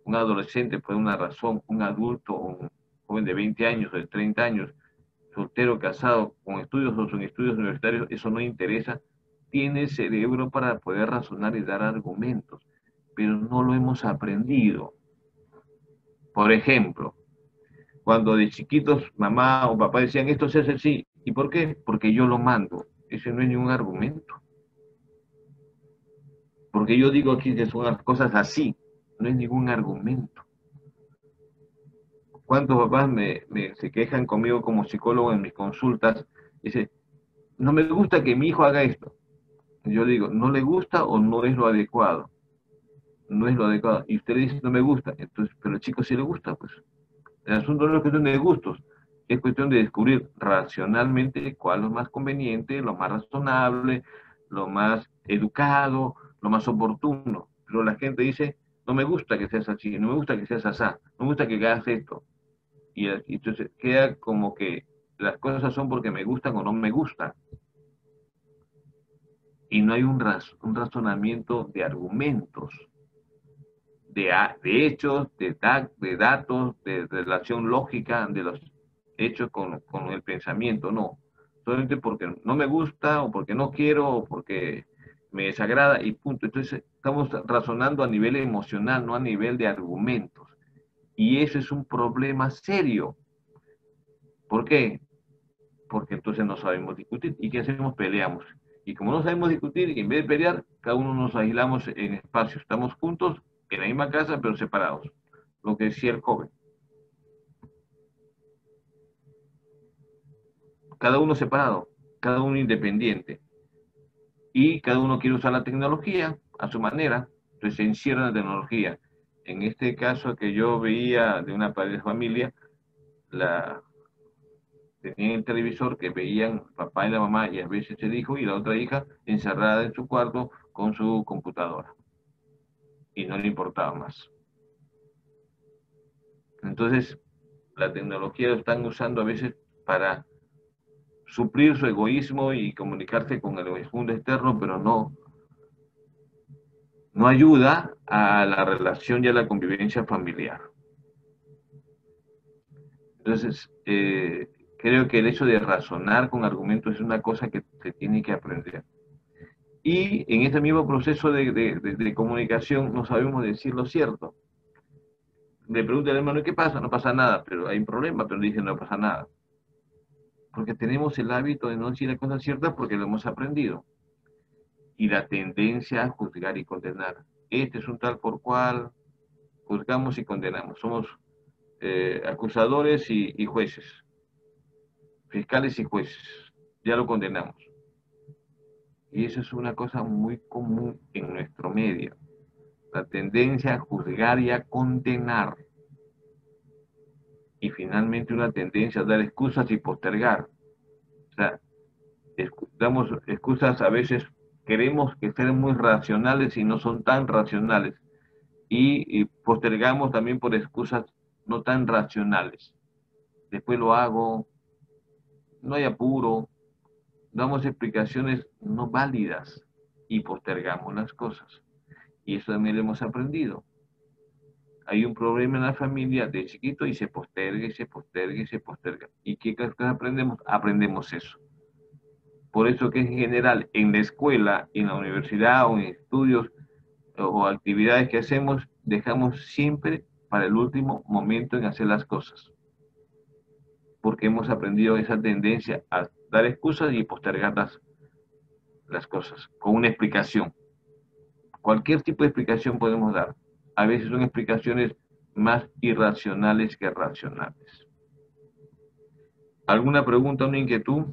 un adolescente puede dar una razón, un adulto, un joven de 20 años o de 30 años, soltero, casado, con estudios o sin estudios universitarios, eso no interesa, tiene cerebro para poder razonar y dar argumentos, pero no lo hemos aprendido. Por ejemplo, cuando de chiquitos mamá o papá decían esto se hace así, ¿y por qué? Porque yo lo mando. Ese no es ningún argumento. Porque yo digo aquí que son las cosas así, no es ningún argumento. ¿Cuántos papás se quejan conmigo como psicólogo en mis consultas? Dice, no me gusta que mi hijo haga esto. Yo digo, ¿no le gusta o no es lo adecuado? No es lo adecuado. Y usted dice, no me gusta. Entonces, pero al chico sí le gusta, pues. El asunto no es cuestión de gustos, es cuestión de descubrir racionalmente cuál es lo más conveniente, lo más razonable, lo más educado, lo más oportuno. Pero la gente dice, no me gusta que seas así, no me gusta que seas así, no me gusta que hagas esto. Y entonces queda como que las cosas son porque me gustan o no me gustan. Y no hay un razonamiento de argumentos, de hechos, de datos, de relación lógica de los hechos con el pensamiento, no. Solamente porque no me gusta o porque no quiero o porque me desagrada y punto. Entonces estamos razonando a nivel emocional, no a nivel de argumentos. Y eso es un problema serio. ¿Por qué? Porque entonces no sabemos discutir. ¿Y qué hacemos? Peleamos. Y como no sabemos discutir, en vez de pelear, cada uno nos aislamos en espacios. Estamos juntos en la misma casa, pero separados. Lo que decía el joven. Cada uno separado, cada uno independiente. Y cada uno quiere usar la tecnología a su manera. Entonces se encierra en la tecnología. En este caso que yo veía de una padre de familia, tenían el televisor que veían papá y la mamá y a veces el hijo y la otra hija encerrada en su cuarto con su computadora. Y no le importaba más. Entonces, la tecnología lo están usando a veces para suplir su egoísmo y comunicarse con el mundo externo, pero no ayuda a la relación y a la convivencia familiar. Entonces, creo que el hecho de razonar con argumentos es una cosa que se tiene que aprender. Y en este mismo proceso de comunicación no sabemos decir lo cierto. Le pregunta al hermano, ¿qué pasa? No pasa nada, pero hay un problema, pero dice, no pasa nada. Porque tenemos el hábito de no decir las cosas ciertas porque lo hemos aprendido. Y la tendencia a juzgar y condenar. Este es un tal por cual, juzgamos y condenamos. Somos acusadores y jueces, fiscales y jueces. Ya lo condenamos. Y eso es una cosa muy común en nuestro medio. La tendencia a juzgar y a condenar. Y finalmente una tendencia a dar excusas y postergar. O sea, damos excusas a veces, queremos que sean muy racionales y no son tan racionales. Y postergamos también por excusas no tan racionales. Después lo hago, no hay apuro, damos explicaciones no válidas y postergamos las cosas. Y eso también lo hemos aprendido. Hay un problema en la familia de chiquito y se posterga y se posterga y se posterga. ¿Y qué cosas aprendemos? Aprendemos eso. Por eso que en general en la escuela, en la universidad o en estudios o actividades que hacemos, dejamos siempre para el último momento en hacer las cosas. Porque hemos aprendido esa tendencia a dar excusas y postergar las cosas con una explicación. Cualquier tipo de explicación podemos dar. A veces son explicaciones más irracionales que racionales. ¿Alguna pregunta, una inquietud?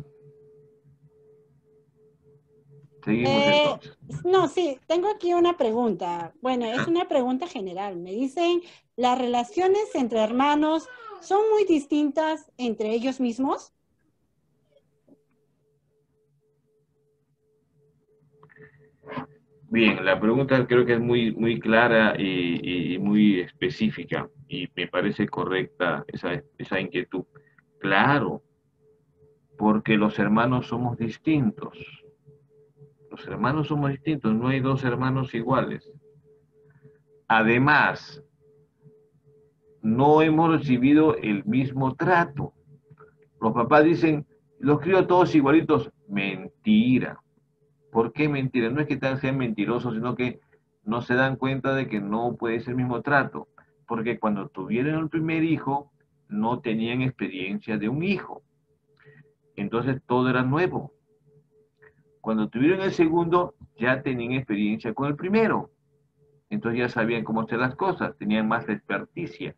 Seguimos Eh, entonces. no, sí, tengo aquí una pregunta. Bueno, es una pregunta general. Me dicen, ¿las relaciones entre hermanos son muy distintas entre ellos mismos? Bien, la pregunta creo que es muy clara y muy específica y me parece correcta esa inquietud. Claro, porque los hermanos somos distintos. Los hermanos somos distintos, no hay dos hermanos iguales. Además, no hemos recibido el mismo trato. Los papás dicen, los crío todos igualitos. Mentira. ¿Por qué mentira? No es que sean mentirosos, sino que no se dan cuenta de que no puede ser el mismo trato. Porque cuando tuvieron el primer hijo, no tenían experiencia de un hijo. Entonces todo era nuevo. Cuando tuvieron el segundo, ya tenían experiencia con el primero. Entonces ya sabían cómo hacer las cosas, tenían más experticia.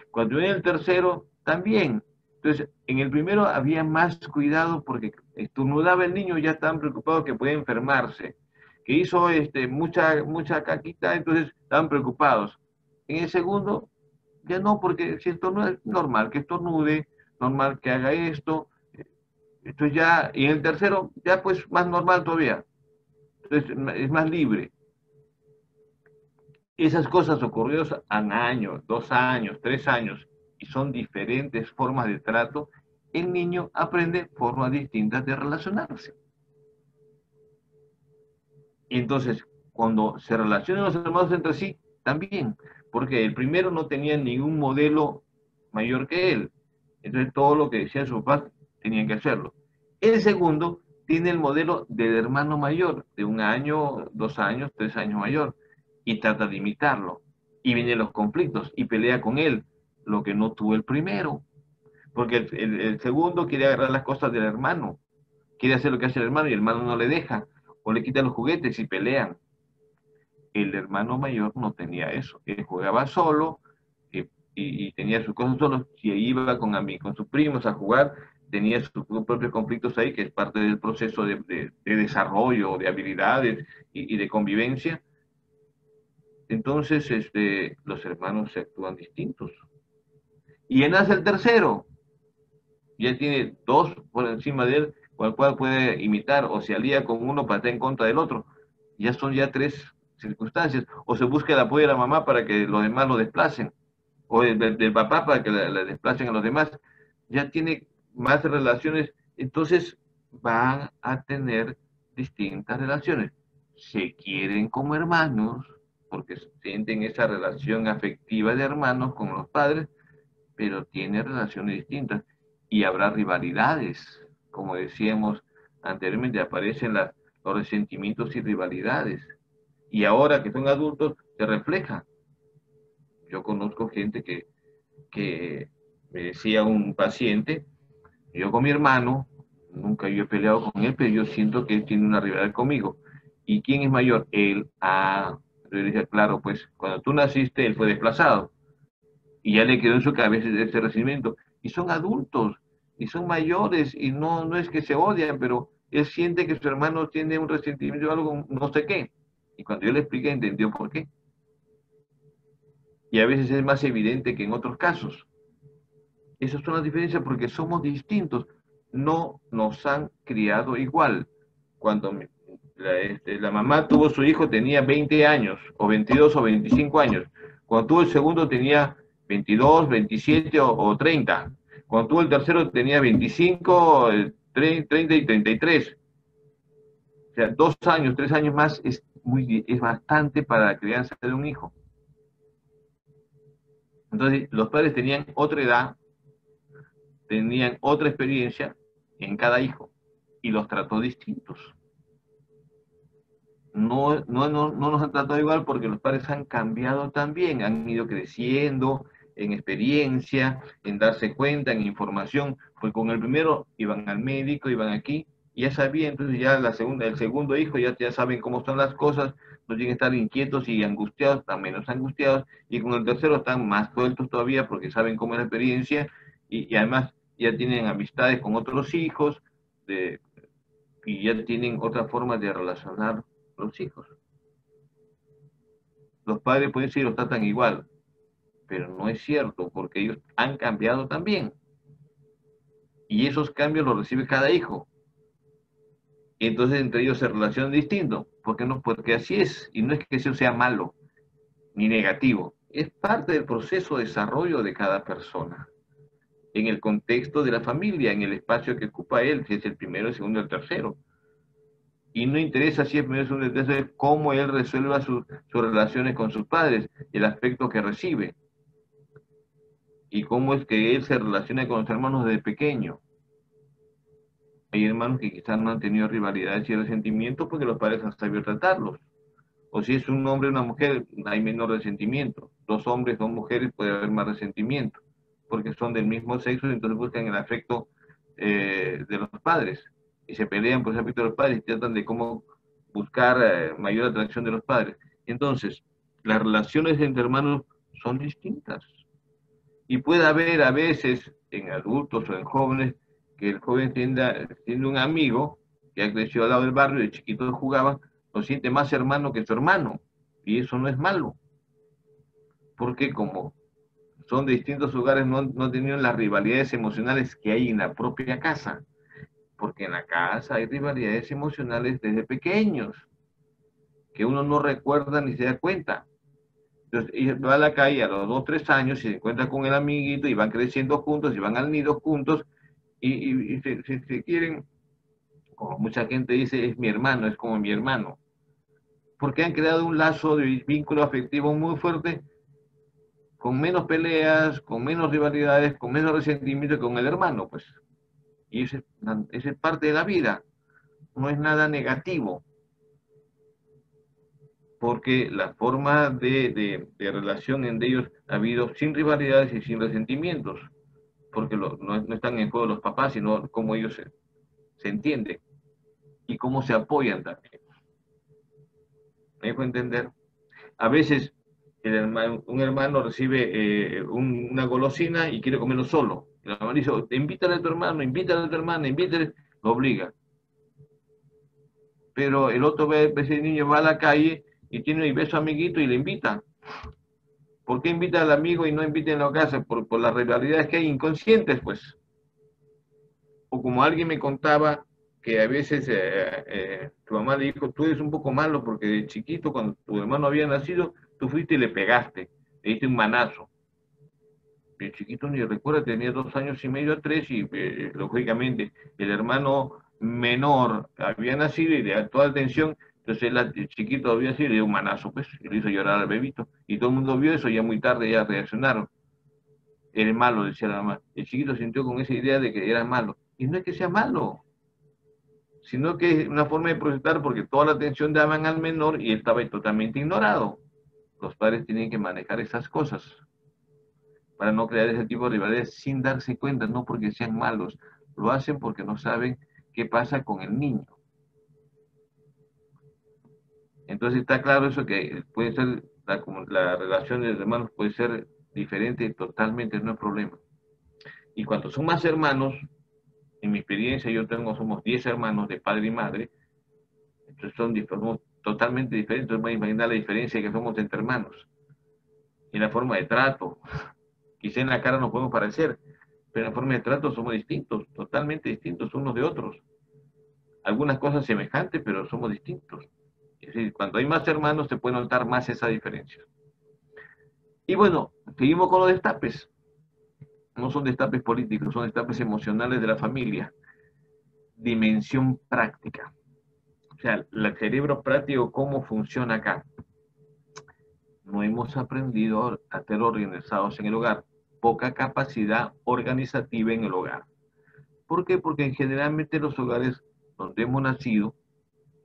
Cuando tuvieron el tercero, también. Entonces, en el primero había más cuidado porque estornudaba el niño, ya estaban preocupados que podía enfermarse. Que hizo mucha caquita, entonces estaban preocupados. En el segundo, ya no, porque si estornuda es normal que estornude, normal que haga esto. Entonces ya, y en el tercero, ya pues más normal todavía. Entonces es más libre. Esas cosas ocurridas en años, 2 años, 3 años, y son diferentes formas de trato, el niño aprende formas distintas de relacionarse. Y entonces, cuando se relacionan los hermanos entre sí, también, porque el primero no tenía ningún modelo mayor que él. Entonces, todo lo que decían sus padres tenían que hacerlo. El segundo tiene el modelo del hermano mayor, de 1 año, 2 años, 3 años mayor, y trata de imitarlo. Y vienen los conflictos y pelea con él, lo que no tuvo el primero. Porque el segundo quiere agarrar las cosas del hermano, quiere hacer lo que hace el hermano y el hermano no le deja, o le quita los juguetes y pelean. El hermano mayor no tenía eso, él jugaba solo y tenía sus cosas solo, si iba con sus primos a jugar, tenía sus propios conflictos ahí, que es parte del proceso de desarrollo, de habilidades y de convivencia. Entonces, los hermanos se actúan distintos. Y él nace el tercero, ya tiene dos por encima de él, con el cual puede imitar, o se alía con uno para estar en contra del otro. Ya son ya tres circunstancias. O se busca el apoyo de la mamá para que los demás lo desplacen, o del papá para que le desplacen a los demás. Ya tiene más relaciones, entonces van a tener distintas relaciones. Se quieren como hermanos, porque sienten esa relación afectiva de hermanos con los padres, pero tiene relaciones distintas y habrá rivalidades. Como decíamos anteriormente, aparecen los resentimientos y rivalidades. Y ahora que son adultos, se refleja. Yo conozco gente que me decía un paciente, yo con mi hermano, nunca yo he peleado con él, pero yo siento que él tiene una rivalidad conmigo. ¿Y quién es mayor? Él. Ah, yo le dije, claro, pues cuando tú naciste, él fue desplazado y ya le quedó en su cabeza ese resentimiento. Y son adultos, y son mayores, y no es que se odian, pero él siente que su hermano tiene un resentimiento o algo, no sé qué. Y cuando yo le expliqué, entendió por qué. Y a veces es más evidente que en otros casos. Esas son las diferencias porque somos distintos. No nos han criado igual. Cuando la mamá tuvo su hijo tenía 20 años, o 22 o 25 años. Cuando tuvo el segundo tenía 22, 27 o 30. Cuando tuvo el tercero tenía 25, 30 y 33. O sea, 2 años, 3 años más es bastante para la crianza de un hijo. Entonces, los padres tenían otra edad, tenían otra experiencia en cada hijo y los trató distintos. No nos han tratado igual porque los padres han cambiado también, han ido creciendo en experiencia, en darse cuenta, en información, pues con el primero iban al médico, iban aquí, y ya sabían, entonces ya el segundo hijo ya saben cómo son las cosas, no tienen que estar inquietos y angustiados, están menos angustiados, y con el tercero están más sueltos todavía porque saben cómo es la experiencia, y además ya tienen amistades con otros hijos, y ya tienen otra forma de relacionar los hijos. Los padres pueden decir los tratan igual, pero no es cierto, porque ellos han cambiado también. Y esos cambios los recibe cada hijo. Entonces entre ellos se relacionan distinto. ¿Por qué no? Porque así es. Y no es que eso sea malo ni negativo. Es parte del proceso de desarrollo de cada persona. En el contexto de la familia, en el espacio que ocupa él, si es el primero, el segundo, el tercero. Y no interesa si es primero, segundo, el tercero, cómo él resuelva sus relaciones con sus padres, el aspecto que recibe. Y cómo es que él se relaciona con los hermanos desde pequeño. Hay hermanos que quizás no han tenido rivalidades y resentimientos porque los padres han sabido tratarlos. O si es un hombre y una mujer, hay menos resentimiento. 2 hombres, 2 mujeres, puede haber más resentimiento, porque son del mismo sexo y entonces buscan el afecto de los padres. Y se pelean por ese afecto de los padres y tratan de cómo buscar mayor atracción de los padres. Entonces, las relaciones entre hermanos son distintas. Y puede haber a veces en adultos o en jóvenes que el joven tiene un amigo que ha crecido al lado del barrio, de chiquito jugaba, lo siente más hermano que su hermano. Y eso no es malo, porque como son de distintos lugares, no han tenido las rivalidades emocionales que hay en la propia casa. Porque en la casa hay rivalidades emocionales desde pequeños, que uno no recuerda ni se da cuenta. Entonces, ellos van a la calle a los 2, 3 años y se encuentran con el amiguito y van creciendo juntos y van al nido juntos Y se quieren, como mucha gente dice, es mi hermano, es como mi hermano, porque han creado un lazo de vínculo afectivo muy fuerte, con menos peleas, con menos rivalidades, con menos resentimiento que con el hermano, pues. Y eso es parte de la vida, no es nada negativo, porque la forma de relación entre ellos ha habido sin rivalidades y sin resentimientos, porque no están en juego los papás, sino cómo ellos se entienden y cómo se apoyan también. ¿Me dejo entender? A veces un hermano recibe una golosina y quiere comerlo solo. El hermano dice, invítale a tu hermano, invítale a tu hermana, invítale, lo obliga. Pero el otro ve, ese niño va a la calle y tiene y ve a su amiguito y le invita. ¿Por qué invita al amigo y no invita en la casa? Por las rivalidades que hay inconscientes, pues. O como alguien me contaba que a veces tu mamá le dijo, tú eres un poco malo porque de chiquito, cuando tu hermano había nacido, tú fuiste y le pegaste, le diste un manazo. El chiquito ni recuerda, tenía 2 años y medio a 3 y lógicamente el hermano menor había nacido y de toda atención, entonces el chiquito había sido y le dio un manazo, pues, y le hizo llorar al bebito. Y todo el mundo vio eso, ya muy tarde ya reaccionaron. Eres malo, decía la mamá. El chiquito sintió con esa idea de que era malo. Y no es que sea malo, sino que es una forma de protestar porque toda la atención daban al menor y él estaba totalmente ignorado. Los padres tienen que manejar esas cosas para no crear ese tipo de rivalidades sin darse cuenta, no porque sean malos, lo hacen porque no saben qué pasa con el niño. Entonces está claro eso que puede ser, la relación de hermanos puede ser diferente totalmente, no es problema. Y cuando son más hermanos, en mi experiencia somos 10 hermanos de padre y madre, entonces somos totalmente diferentes, no pueden imaginar la diferencia que somos entre hermanos, en la forma de trato, quizá en la cara nos podemos parecer, pero en la forma de trato somos distintos, totalmente distintos unos de otros. Algunas cosas semejantes, pero somos distintos. Es decir, cuando hay más hermanos se puede notar más esa diferencia. Y bueno, seguimos con los destapes. No son destapes políticos, son destapes emocionales de la familia. Dimensión práctica. O sea, el cerebro práctico, ¿cómo funciona acá? No hemos aprendido a ser organizados en el hogar. Poca capacidad organizativa en el hogar. ¿Por qué? Porque generalmente los hogares donde hemos nacido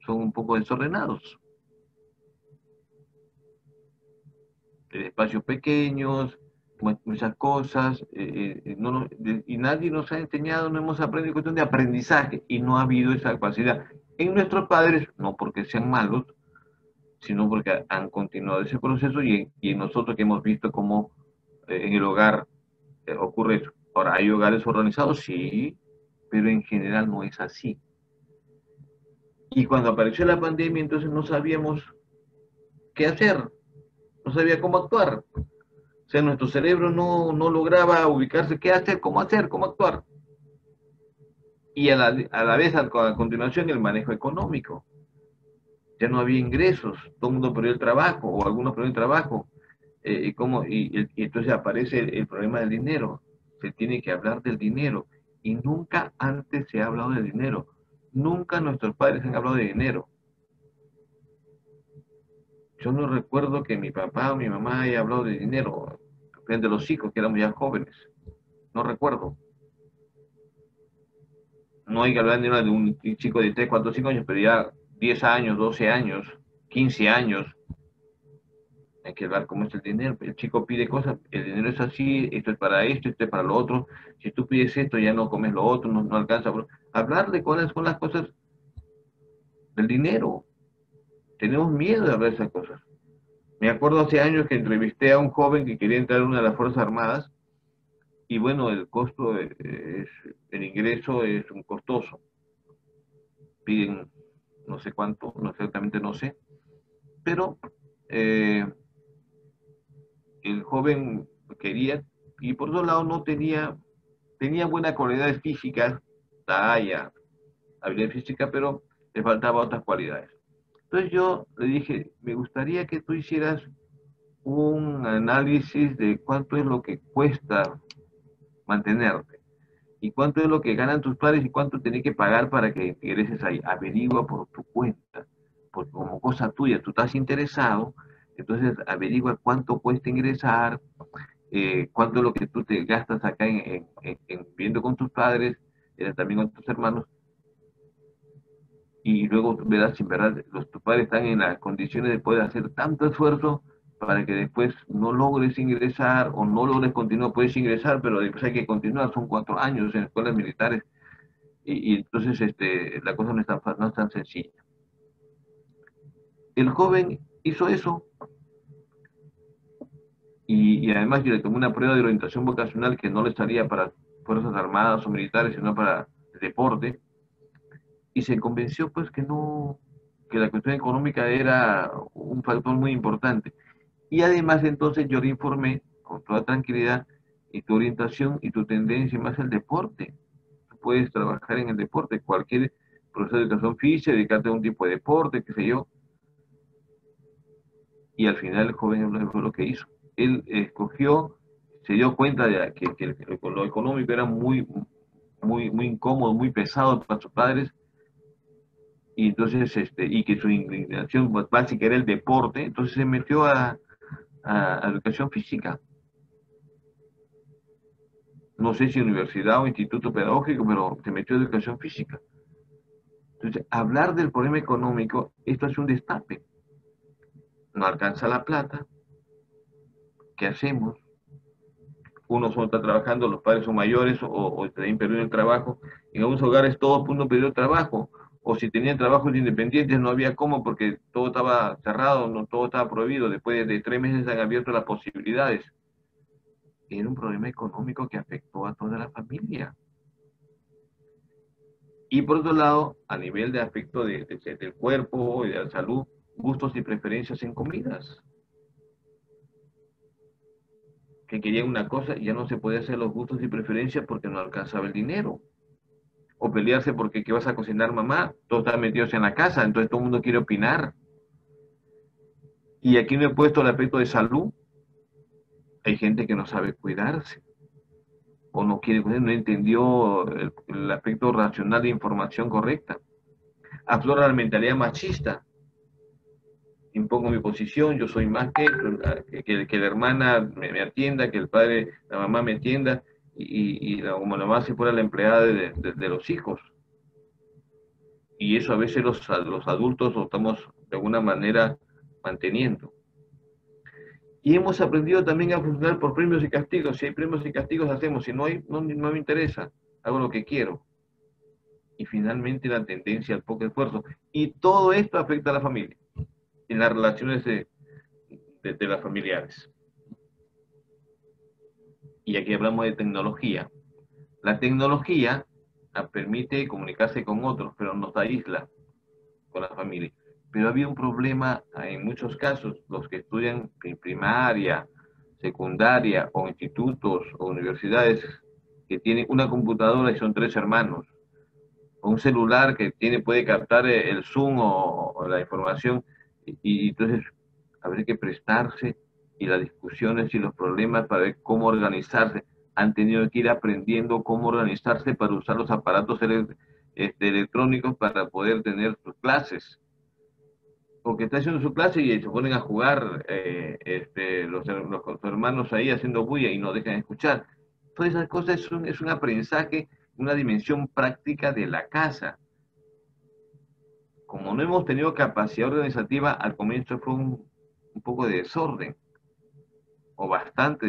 son un poco desordenados. Espacios pequeños, muchas cosas, y nadie nos ha enseñado, no hemos aprendido cuestión de aprendizaje y no ha habido esa capacidad. En nuestros padres, no porque sean malos, sino porque han continuado ese proceso y en nosotros que hemos visto cómo en el hogar ocurre eso. Ahora, ¿hay hogares organizados? Sí, pero en general no es así. Y cuando apareció la pandemia, entonces no sabíamos qué hacer, no sabía cómo actuar. O sea, nuestro cerebro no lograba ubicarse qué hacer, cómo actuar. Y a la vez, a continuación, el manejo económico. Ya no había ingresos, todo el mundo perdió el trabajo, o algunos perdieron el trabajo. Y entonces aparece el problema del dinero. Se tiene que hablar del dinero. Y nunca antes se ha hablado del dinero. Nunca nuestros padres han hablado de dinero. Yo no recuerdo que mi papá o mi mamá haya hablado de dinero frente a los hijos, que éramos ya jóvenes. No recuerdo. No hay que hablar de un chico de 3 4 5 años, pero ya 10 años, 12 años, 15 años. Hay que hablar cómo es el dinero. El chico pide cosas, el dinero es así, esto es para lo otro. Si tú pides esto, ya no comes lo otro, no alcanza. Hablar de cuáles son las cosas del dinero. Tenemos miedo de hablar de esas cosas. Me acuerdo hace años que entrevisté a un joven que quería entrar a una de las Fuerzas Armadas y bueno, el costo, el ingreso es un costoso. Piden no sé cuánto, no exactamente no sé, pero eh, el joven quería y por otro lado no tenía buenas cualidades físicas, talla, habilidad física, pero le faltaba otras cualidades. Entonces yo le dije, me gustaría que tú hicieras un análisis de cuánto es lo que cuesta mantenerte. ¿Y cuánto es lo que ganan tus padres y cuánto tenés que pagar para que ingreses ahí? Averigua por tu cuenta, porque como cosa tuya, tú estás interesado, entonces averigua cuánto cuesta ingresar, cuánto es lo que tú te gastas acá en viviendo con tus padres, también con tus hermanos, y luego verás si en verdad tus padres están en las condiciones de poder hacer tanto esfuerzo para que después no logres ingresar o no logres continuar, puedes ingresar, pero después hay que continuar, son 4 años en escuelas militares, y entonces la cosa no es tan sencilla. El joven hizo eso, y además yo le tomé una prueba de orientación vocacional que no le salía para Fuerzas Armadas o militares, sino para deporte, y se convenció pues que no, que la cuestión económica era un factor muy importante. Y además entonces yo le informé con toda tranquilidad y tu orientación y tu tendencia más el deporte. Tú puedes trabajar en el deporte, cualquier profesor de educación física, dedicarte a un tipo de deporte, qué sé yo. Y al final el joven fue lo que hizo. Él escogió, se dio cuenta de que lo económico era muy incómodo, muy pesado para sus padres, y entonces y que su inclinación básica era el deporte, entonces se metió a educación física. No sé si universidad o instituto pedagógico, pero se metió a educación física. Entonces, hablar del problema económico, esto es un destape. No alcanza la plata, ¿qué hacemos? Uno solo está trabajando, los padres son mayores o tienen perdido el trabajo. En algunos hogares todo el mundo perdió el trabajo, o si tenían trabajos independientes no había cómo porque todo estaba cerrado, no, todo estaba prohibido. Después de 3 meses han abierto las posibilidades. Era un problema económico que afectó a toda la familia. Y por otro lado, a nivel de aspecto del cuerpo y de la salud, gustos y preferencias en comidas. Que querían una cosa y ya no se podía hacer los gustos y preferencias porque no alcanzaba el dinero. O pelearse porque qué vas a cocinar mamá, todos están metidos en la casa, entonces todo el mundo quiere opinar. Y aquí no he puesto el aspecto de salud. Hay gente que no sabe cuidarse o no quiere cuidar, no entendió el aspecto racional de información correcta. Aflora la mentalidad machista. Impongo mi posición, yo soy más que la hermana me atienda, que el padre, la mamá me atienda, como la mamá si fuera la empleada de los hijos. Y eso a veces los adultos lo estamos de alguna manera manteniendo. Y hemos aprendido también a funcionar por premios y castigos. Si hay premios y castigos, hacemos. Si no hay, no me interesa. Hago lo que quiero. Y finalmente la tendencia al poco esfuerzo. Y todo esto afecta a la familia, en las relaciones de las familiares. Y aquí hablamos de tecnología. La tecnología permite comunicarse con otros, pero nos aísla con la familia. Pero había un problema en muchos casos, los que estudian primaria, secundaria o institutos o universidades que tienen una computadora y son 3 hermanos, o un celular que puede captar el Zoom o la información, y entonces habría que prestarse, y las discusiones y los problemas para ver cómo organizarse. Han tenido que ir aprendiendo cómo organizarse para usar los aparatos electrónicos para poder tener sus clases. Porque está haciendo su clase y se ponen a jugar los hermanos ahí haciendo bulla y no dejan escuchar. Todas esas cosas es un aprendizaje, una dimensión práctica de la casa. Como no hemos tenido capacidad organizativa, al comienzo fue un poco de desorden, o bastante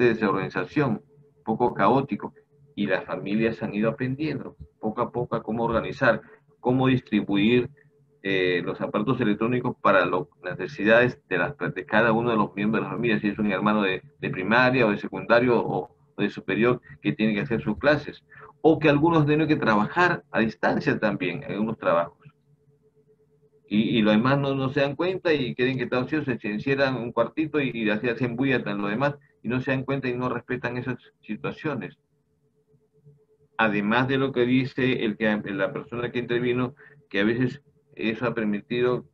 desorganización, un poco caótico, y las familias han ido aprendiendo poco a poco a cómo organizar, cómo distribuir los aparatos electrónicos para las necesidades de cada uno de los miembros de la familia, si es un hermano de primaria o de secundario o de superior que tiene que hacer sus clases, o que algunos tienen que trabajar a distancia también en algunos trabajos. Y los demás no se dan cuenta y creen que está ocioso, se encierran en un cuartito y así hacen bulla a los demás y no se dan cuenta y no respetan esas situaciones. Además de lo que dice la persona que intervino, que a veces eso ha permitido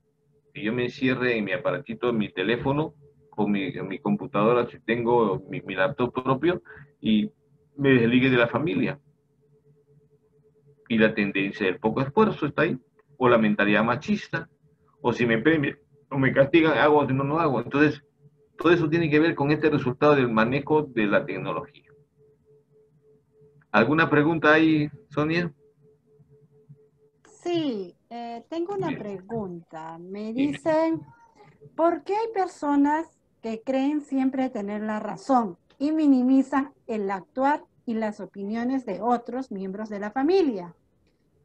que yo me encierre en mi aparatito, en mi teléfono, con mi computadora, si tengo mi laptop propio, y me desligue de la familia. Y la tendencia del poco esfuerzo está ahí, o la mentalidad machista, o si me premian o me castigan, hago o no, no hago. Entonces, todo eso tiene que ver con este resultado del manejo de la tecnología. ¿Alguna pregunta ahí, Sonia? Sí, tengo una Bien, pregunta. Me dime. dicen, ¿por qué hay personas que creen siempre tener la razón y minimizan el actuar y las opiniones de otros miembros de la familia?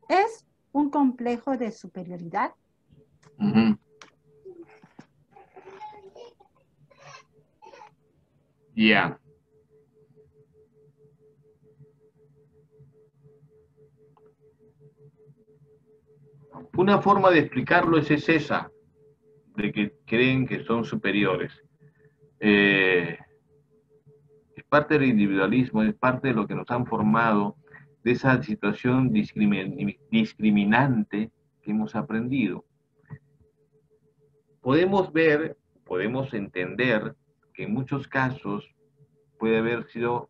¿Es un complejo de superioridad? Ujú. Ya. Una forma de explicarlo es esa, de que creen que son superiores. Eh, es parte del individualismo, es parte de lo que nos han formado, de esa situación discriminante que hemos aprendido. Podemos ver, podemos entender que en muchos casos puede haber sido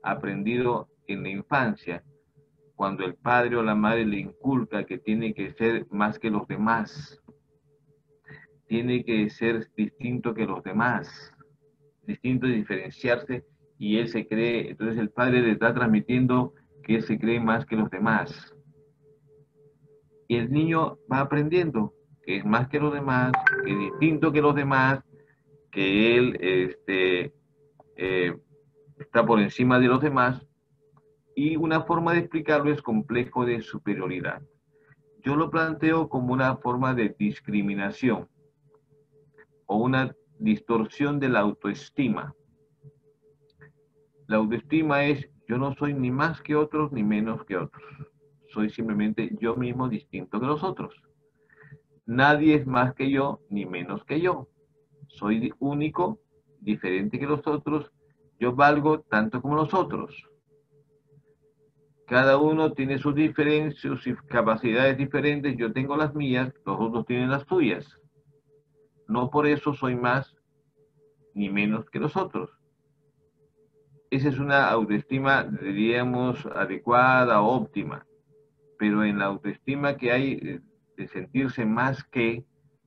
aprendido en la infancia, cuando el padre o la madre le inculca que tiene que ser más que los demás, tiene que ser distinto que los demás, distinto y diferenciarse, y él se cree, entonces el padre le está transmitiendo que él se cree más que los demás. Y el niño va aprendiendo que es más que los demás, que es distinto que los demás, que él eh, está por encima de los demás, y una forma de explicarlo es complejo de superioridad. Yo lo planteo como una forma de discriminación o una distorsión de la autoestima. La autoestima es yo no soy ni más que otros ni menos que otros. Soy simplemente yo mismo distinto de los otros. Nadie es más que yo ni menos que yo. Soy único, diferente que los otros. Yo valgo tanto como los otros. Cada uno tiene sus diferencias, sus capacidades diferentes. Yo tengo las mías, los otros tienen las suyas. No por eso soy más ni menos que los otros. Esa es una autoestima, diríamos, adecuada, óptima. Pero en la autoestima que hay de sentirse más que,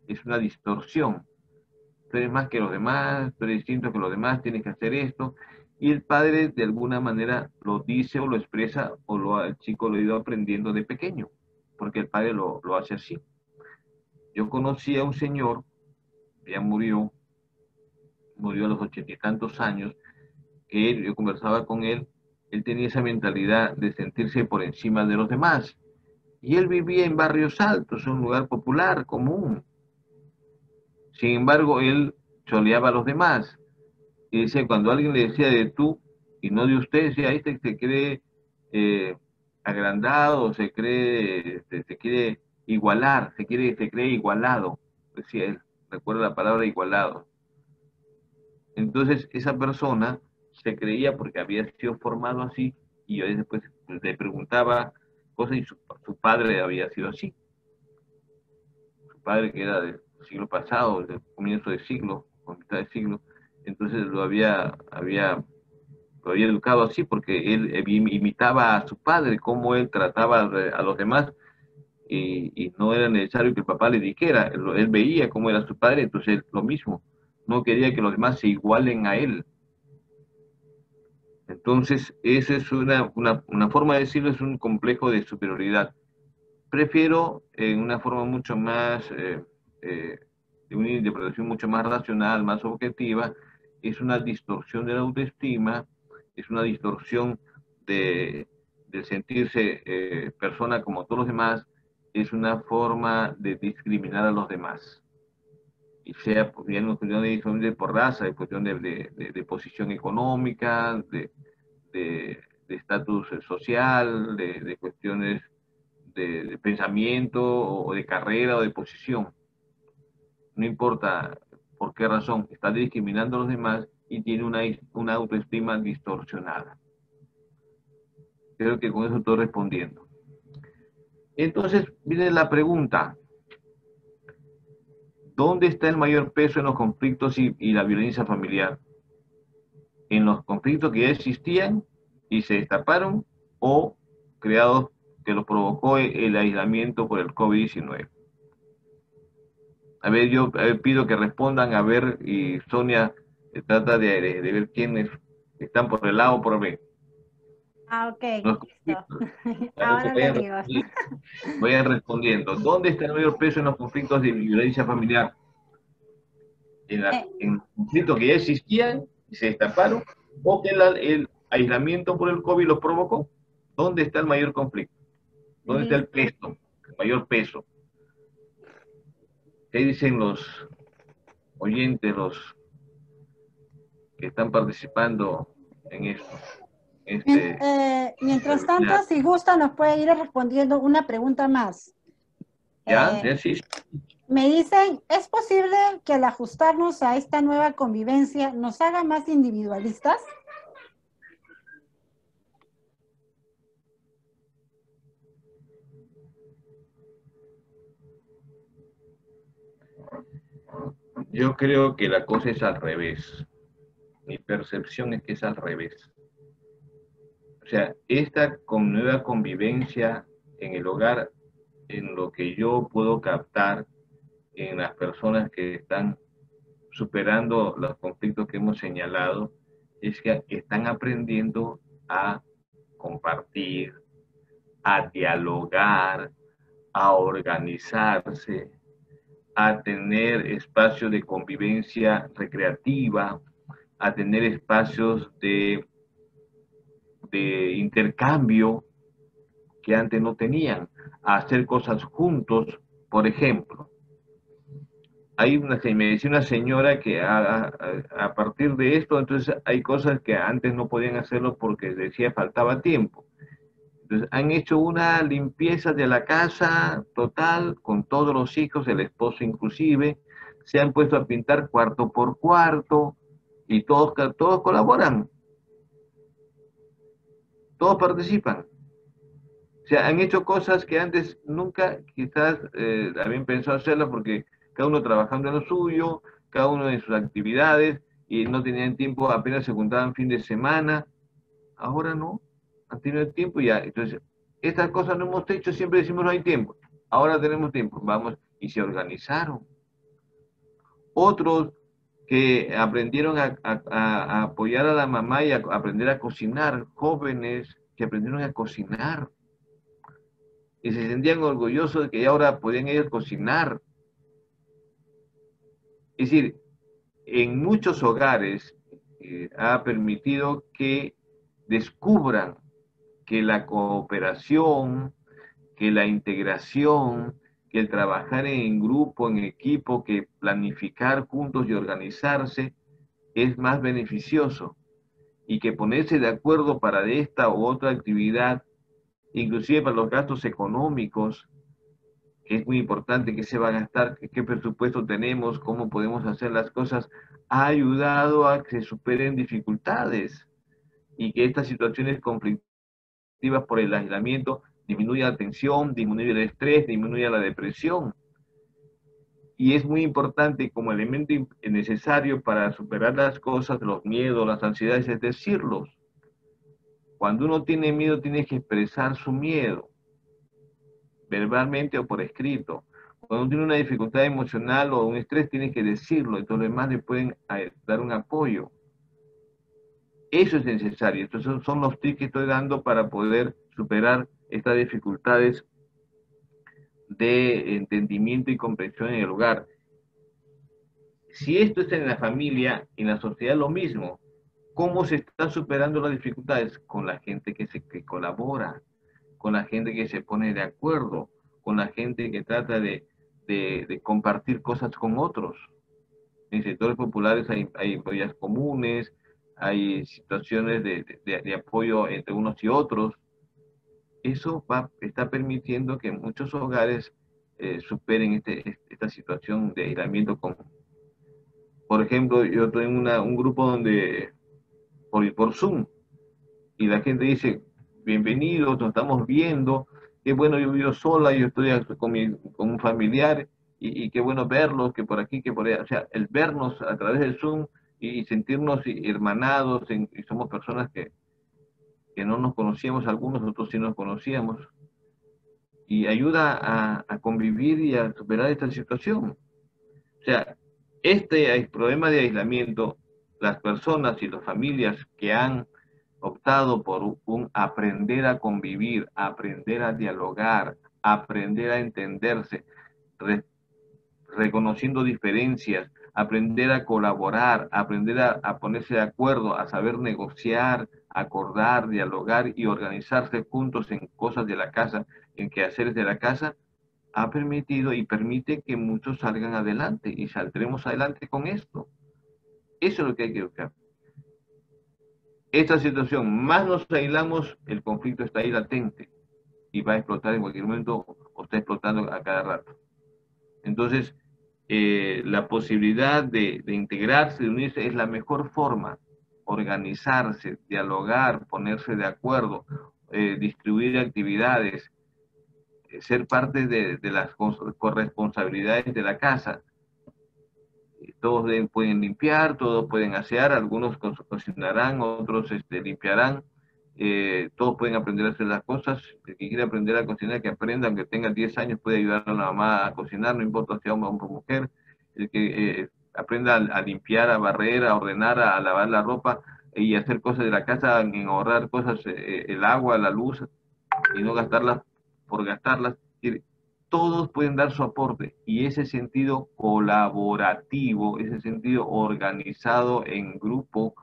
es una distorsión. Tú eres más que los demás, tú eres distinto que los demás, tienes que hacer esto. Y el padre de alguna manera lo dice o lo expresa o el chico lo ha ido aprendiendo de pequeño, porque el padre lo hace así. Yo conocí a un señor, ya murió a los 80 y tantos años, que yo conversaba con él tenía esa mentalidad de sentirse por encima de los demás. Y él vivía en barrios altos, un lugar popular, común. Sin embargo, él choleaba a los demás. Y decía, cuando alguien le decía de tú y no de usted, decía, este se cree eh, agrandado, se quiere igualar, se cree igualado, decía él. Recuerda la palabra igualado. Entonces, esa persona se creía porque había sido formado así, y yo después le preguntaba cosas y su padre había sido así. Su padre, que era del siglo pasado, del comienzo del siglo, o mitad del siglo, entonces lo había educado así porque él imitaba a su padre, cómo él trataba a los demás, y no era necesario que el papá le dijera, él veía cómo era su padre, entonces él, lo mismo, no quería que los demás se igualen a él. Entonces, esa es una forma de decirlo, es un complejo de superioridad. Prefiero en una forma mucho más, eh, de una interpretación mucho más racional, más objetiva, es una distorsión de la autoestima, es una distorsión de sentirse persona como todos los demás, es una forma de discriminar a los demás. Y sea ya no cuestión de por raza, es cuestión de posición económica, de estatus social, de cuestiones de pensamiento o de carrera o de posición. No importa por qué razón, está discriminando a los demás y tiene una autoestima distorsionada. Creo que con eso estoy respondiendo. Entonces viene la pregunta, ¿dónde está el mayor peso en los conflictos y la violencia familiar? ¿En los conflictos que ya existían y se destaparon, o creados que los provocó el aislamiento por el COVID-19. A ver, yo pido que respondan, a ver, y Sonia trata de ver quiénes están por el lado o por el B. Ah, ok, Los listo. conflictos. A ver, Ahora le digo. vayan respondiendo. ¿Dónde está el mayor peso en los conflictos de violencia familiar? Eh, En los conflictos que ya existían y se destaparon, o que el aislamiento por el COVID los provocó. ¿Dónde está el mayor conflicto? ¿Dónde está el listo. peso? El mayor peso. ¿Qué dicen los oyentes, los que están participando en esto? Mientras tanto, Webinar? si gusta, nos puede ir respondiendo una pregunta más. ¿Ya? Eh, ¿Ya? Sí. Me dicen, ¿es posible que al ajustarnos a esta nueva convivencia nos haga más individualistas? Yo creo que la cosa es al revés. Mi percepción es que es al revés. O sea, esta nueva convivencia en el hogar, en lo que yo puedo captar en las personas que están superando los conflictos que hemos señalado, es que están aprendiendo a compartir, a dialogar, a organizarse, a tener espacios de convivencia recreativa, a tener espacios de intercambio que antes no tenían, a hacer cosas juntos. Por ejemplo, me decía una señora que a partir de esto, entonces hay cosas que antes no podían hacerlo porque decía faltaba tiempo. Entonces han hecho una limpieza de la casa total con todos los hijos, el esposo inclusive, se han puesto a pintar cuarto por cuarto y todos colaboran, todos participan. O sea, han hecho cosas que antes nunca quizás habían pensado hacerlas porque cada uno trabajando en lo suyo, cada uno en sus actividades y no tenían tiempo, apenas se juntaban fin de semana. Ahora no, han tenido tiempo y ya. Entonces, estas cosas no hemos hecho, siempre decimos no hay tiempo. Ahora tenemos tiempo, vamos, y se organizaron. Otros que aprendieron a apoyar a la mamá y a aprender a cocinar, jóvenes que aprendieron a cocinar y se sentían orgullosos de que ya ahora podían ellos cocinar. Es decir, en muchos hogares ha permitido que descubran que la cooperación, que la integración, que el trabajar en grupo, en equipo, que planificar juntos y organizarse es más beneficioso y que ponerse de acuerdo para esta u otra actividad, inclusive para los gastos económicos, que es muy importante, qué se va a gastar, qué presupuesto tenemos, cómo podemos hacer las cosas, ha ayudado a que se superen dificultades y que estas situaciones conflictivas por el aislamiento disminuya la tensión, disminuya el estrés, disminuya la depresión. Y es muy importante como elemento necesario para superar las cosas, los miedos, las ansiedades, es decirlos. Cuando uno tiene miedo, tiene que expresar su miedo, verbalmente o por escrito. Cuando uno tiene una dificultad emocional o un estrés, tiene que decirlo, entonces los demás le pueden dar un apoyo. Eso es necesario. Estos son los tips que estoy dando para poder superar estas dificultades de entendimiento y comprensión en el hogar. Si esto está en la familia, en la sociedad lo mismo. ¿Cómo se están superando las dificultades? Con la gente que colabora, con la gente que se pone de acuerdo, con la gente que trata de compartir cosas con otros. En sectores populares hay ollas comunes, hay situaciones de apoyo entre unos y otros. Eso está permitiendo que muchos hogares superen esta situación de aislamiento. Por ejemplo, yo tengo un grupo donde por Zoom y la gente dice, bienvenidos, nos estamos viendo, qué bueno, yo vivo sola, yo estoy con un familiar y qué bueno verlos, que por aquí, que por allá. O sea, el vernos a través del Zoom y sentirnos hermanados y somos personas que que no nos conocíamos algunos, otros sí nos conocíamos, y ayuda a convivir y a superar esta situación. O sea, este problema de aislamiento, las personas y las familias que han optado por un aprender a convivir, aprender a dialogar, aprender a entenderse, reconociendo diferencias, aprender a colaborar, aprender a ponerse de acuerdo, a saber negociar, acordar, dialogar y organizarse juntos en cosas de la casa, en quehaceres de la casa, ha permitido y permite que muchos salgan adelante y saldremos adelante con esto. Eso es lo que hay que buscar. Esta situación, más nos aislamos, el conflicto está ahí latente y va a explotar en cualquier momento o está explotando a cada rato. Entonces, la posibilidad de integrarse, de unirse, es la mejor forma. Organizarse, dialogar, ponerse de acuerdo, distribuir actividades, ser parte de las corresponsabilidades de la casa. Todos pueden limpiar, todos pueden asear, algunos cocinarán, otros limpiarán, todos pueden aprender a hacer las cosas. El que quiere aprender a cocinar, que aprenda, aunque tenga 10 años, puede ayudar a la mamá a cocinar, no importa si sea hombre o mujer. El que aprenda a limpiar, a barrer, a ordenar, a lavar la ropa y hacer cosas de la casa, en ahorrar cosas, el agua, la luz, y no gastarlas por gastarlas. Todos pueden dar su aporte y ese sentido colaborativo, ese sentido organizado en grupo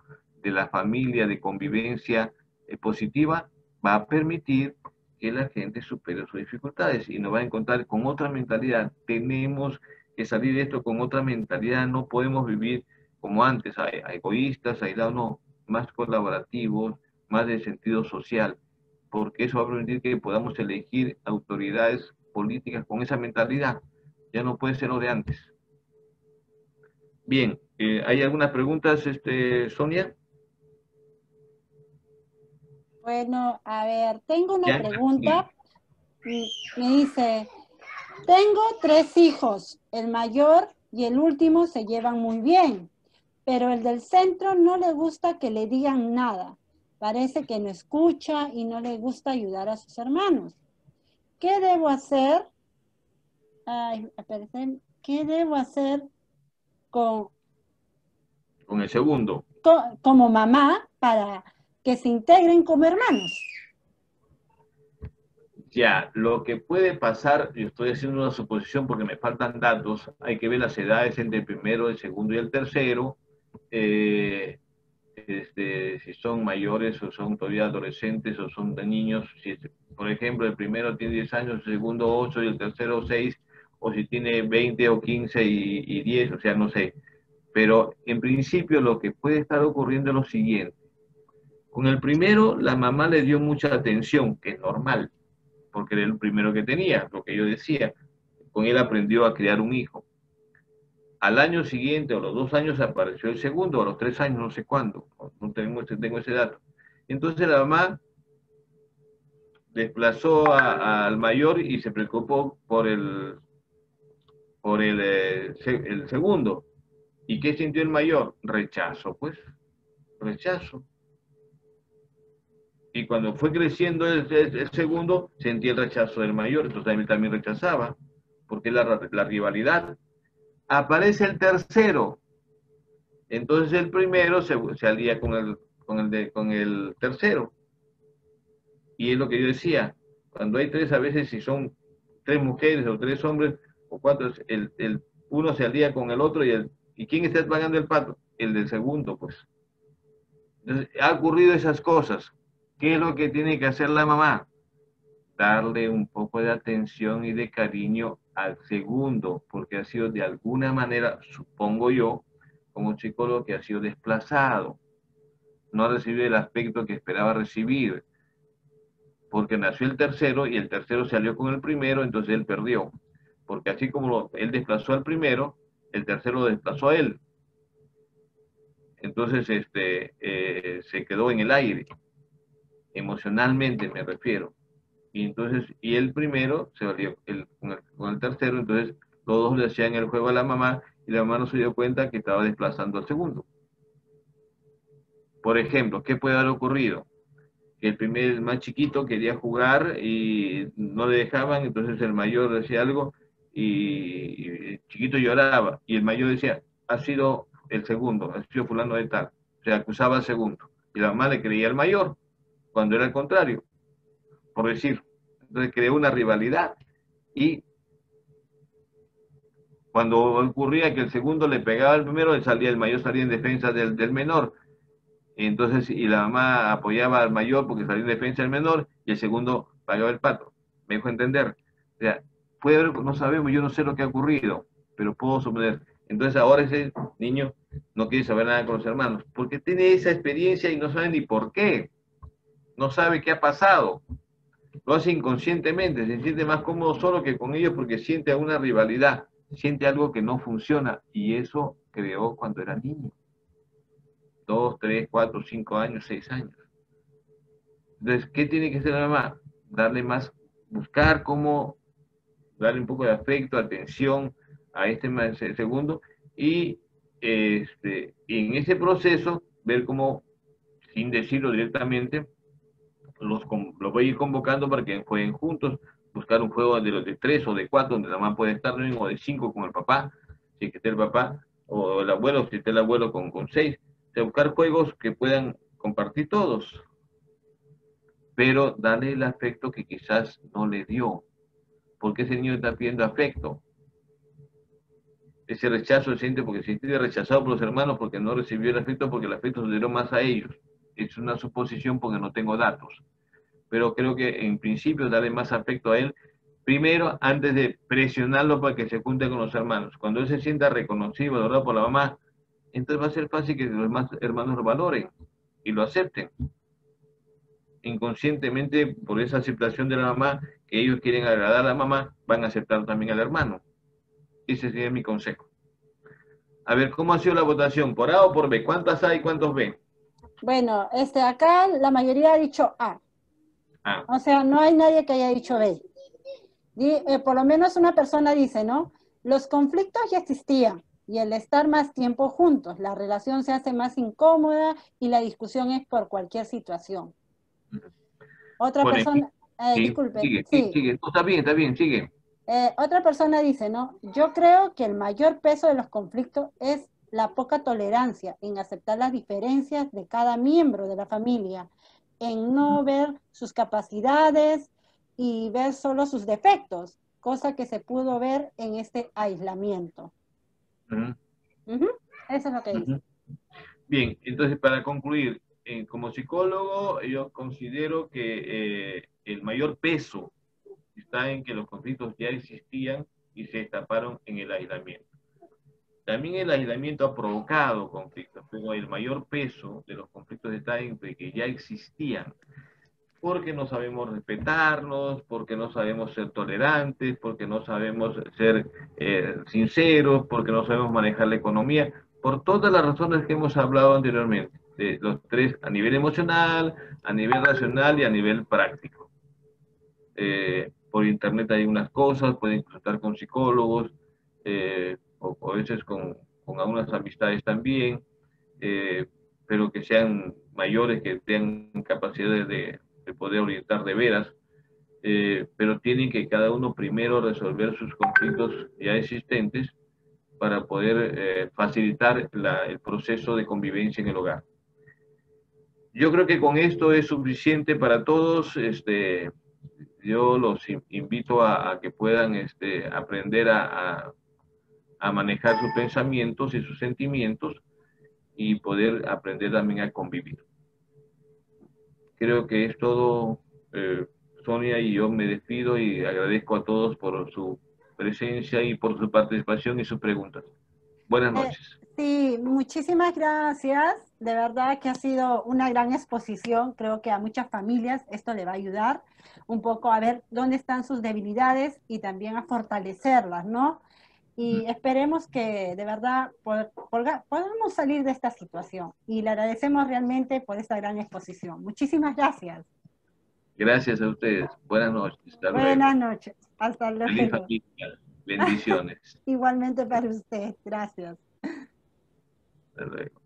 de la familia, de convivencia positiva, va a permitir que la gente supere sus dificultades y nos va a encontrar con otra mentalidad. Tenemos que salir de esto con otra mentalidad, no podemos vivir como antes, egoístas, aislados, no, más colaborativos, más de sentido social, porque eso va a permitir que podamos elegir autoridades políticas con esa mentalidad. Ya no puede ser lo de antes. Bien, ¿hay algunas preguntas, Sonia? Bueno, a ver, tengo una ¿Ya? pregunta. Me dice, tengo 3 hijos, el mayor y el último se llevan muy bien, pero el del centro no le gusta que le digan nada. Parece que no escucha y no le gusta ayudar a sus hermanos. ¿Qué debo hacer? Ay, espérense. ¿Qué debo hacer con, Con el segundo. como mamá para que se integren como hermanos? Ya, lo que puede pasar, yo estoy haciendo una suposición porque me faltan datos, hay que ver las edades entre el primero, el segundo y el tercero, si son mayores o son todavía adolescentes o son de niños, si por ejemplo el primero tiene 10 años, el segundo 8 y el tercero 6, o si tiene 20 o 15 y 10, o sea, no sé. Pero en principio lo que puede estar ocurriendo es lo siguiente. Con el primero la mamá le dio mucha atención, que es normal, porque era el primero que tenía, lo que yo decía. Con él aprendió a criar un hijo. Al año siguiente, o los 2 años, apareció el segundo, o a los 3 años, no sé cuándo, no tengo ese dato. Entonces la mamá desplazó al mayor y se preocupó el segundo. ¿Y qué sintió el mayor? Rechazo, pues, rechazo. Y cuando fue creciendo el segundo, sentía el rechazo del mayor, entonces él también rechazaba, porque la rivalidad. Aparece el tercero, entonces el primero se alía con el tercero. Y es lo que yo decía, cuando hay 3, a veces si son 3 mujeres o 3 hombres o 4, uno se alía con el otro ¿y quién está pagando el pato? El del segundo, pues. Entonces, ha ocurrido esas cosas. ¿Qué es lo que tiene que hacer la mamá? Darle un poco de atención y de cariño al segundo, porque ha sido de alguna manera, supongo yo, como psicólogo, que ha sido desplazado. No ha recibido el aspecto que esperaba recibir, porque nació el tercero y el tercero salió con el primero, entonces él perdió. Porque así como él desplazó al primero, el tercero lo desplazó a él. Entonces se quedó en el aire, emocionalmente me refiero. Y el primero se valió con el tercero, entonces los dos le hacían el juego a la mamá y la mamá no se dio cuenta que estaba desplazando al segundo. Por ejemplo, ¿qué puede haber ocurrido? que el más chiquito quería jugar y no le dejaban, entonces el mayor decía algo y el chiquito lloraba y el mayor decía, ha sido el segundo, ha sido fulano de tal, se acusaba al segundo y la mamá le creía al mayor cuando era el contrario, por decir. Entonces creó una rivalidad y cuando ocurría que el segundo le pegaba al primero, el mayor salía en defensa del menor. Entonces, y la mamá apoyaba al mayor porque salía en defensa del menor y el segundo pagaba el pato. Me dejó entender. O sea, puede haber, no sabemos, yo no sé lo que ha ocurrido, pero puedo suponer. Entonces ahora ese niño no quiere saber nada con los hermanos, porque tiene esa experiencia y no sabe ni por qué. No sabe qué ha pasado. Lo hace inconscientemente, se siente más cómodo solo que con ellos porque siente alguna rivalidad, siente algo que no funciona y eso creó cuando era niño. 2, 3, 4, 5 años, 6 años. Entonces, ¿qué tiene que hacer la mamá? Darle más, buscar cómo darle un poco de afecto, atención a este segundo y en ese proceso ver cómo, sin decirlo directamente, los voy a ir convocando para que jueguen juntos, buscar un juego de los de 3 o de 4 donde la mamá puede estar, o de 5 con el papá, si que esté el papá, o el abuelo, si está el abuelo con 6. O sea, buscar juegos que puedan compartir todos, pero darle el afecto que quizás no le dio, porque ese niño está pidiendo afecto. Ese rechazo se siente porque se siente rechazado por los hermanos porque no recibió el afecto, porque el afecto se dio más a ellos. Es una suposición porque no tengo datos. Pero creo que en principio darle más afecto a él, primero antes de presionarlo para que se junte con los hermanos. Cuando él se sienta reconocido, valorado por la mamá, entonces va a ser fácil que los demás hermanos lo valoren y lo acepten. Inconscientemente, por esa aceptación de la mamá, que ellos quieren agradar a la mamá, van a aceptar también al hermano. Ese sería mi consejo. A ver, ¿cómo ha sido la votación? ¿Por A o por B? ¿Cuántas A y cuántos B? Bueno, acá la mayoría ha dicho A. A. O sea, no hay nadie que haya dicho B. Por lo menos una persona dice, ¿no? Los conflictos ya existían y el estar más tiempo juntos, la relación se hace más incómoda y la discusión es por cualquier situación. Otra Bueno, persona, sí, disculpe, sigue, sí, sigue. No, está bien, sigue. otra persona dice, ¿no? Yo creo que el mayor peso de los conflictos es la poca tolerancia en aceptar las diferencias de cada miembro de la familia, en no ver sus capacidades y ver solo sus defectos, cosa que se pudo ver en este aislamiento. Uh-huh. Uh-huh. Eso es lo que dice. Uh-huh. Bien, entonces para concluir, como psicólogo yo considero que el mayor peso está en que los conflictos ya existían y se destaparon en el aislamiento. También el aislamiento ha provocado conflictos, pero el mayor peso de los conflictos está en que ya existían, porque no sabemos respetarnos, porque no sabemos ser tolerantes, porque no sabemos ser sinceros, porque no sabemos manejar la economía, por todas las razones que hemos hablado anteriormente, de los tres, a nivel emocional, a nivel racional y a nivel práctico. Por internet hay unas cosas, pueden consultar con psicólogos, o a veces con algunas amistades también, pero que sean mayores, que tengan capacidades de poder orientar de veras, pero tienen que cada uno primero resolver sus conflictos ya existentes para poder facilitar el proceso de convivencia en el hogar. Yo creo que con esto es suficiente para todos. Yo los invito a que puedan aprender a manejar sus pensamientos y sus sentimientos y poder aprender también a convivir. Creo que es todo, Sonia, y yo me despido y agradezco a todos por su presencia y por su participación y sus preguntas. Buenas noches. Sí, muchísimas gracias. De verdad que ha sido una gran exposición. Creo que a muchas familias esto le va a ayudar un poco a ver dónde están sus debilidades y también a fortalecerlas, ¿no? Y esperemos que de verdad podamos salir de esta situación. Y le agradecemos realmente por esta gran exposición. Muchísimas gracias. Gracias a ustedes. Buenas noches. Hasta luego. Buenas noches. Hasta Feliz luego. familia. Bendiciones. Igualmente para usted. Gracias. Hasta luego.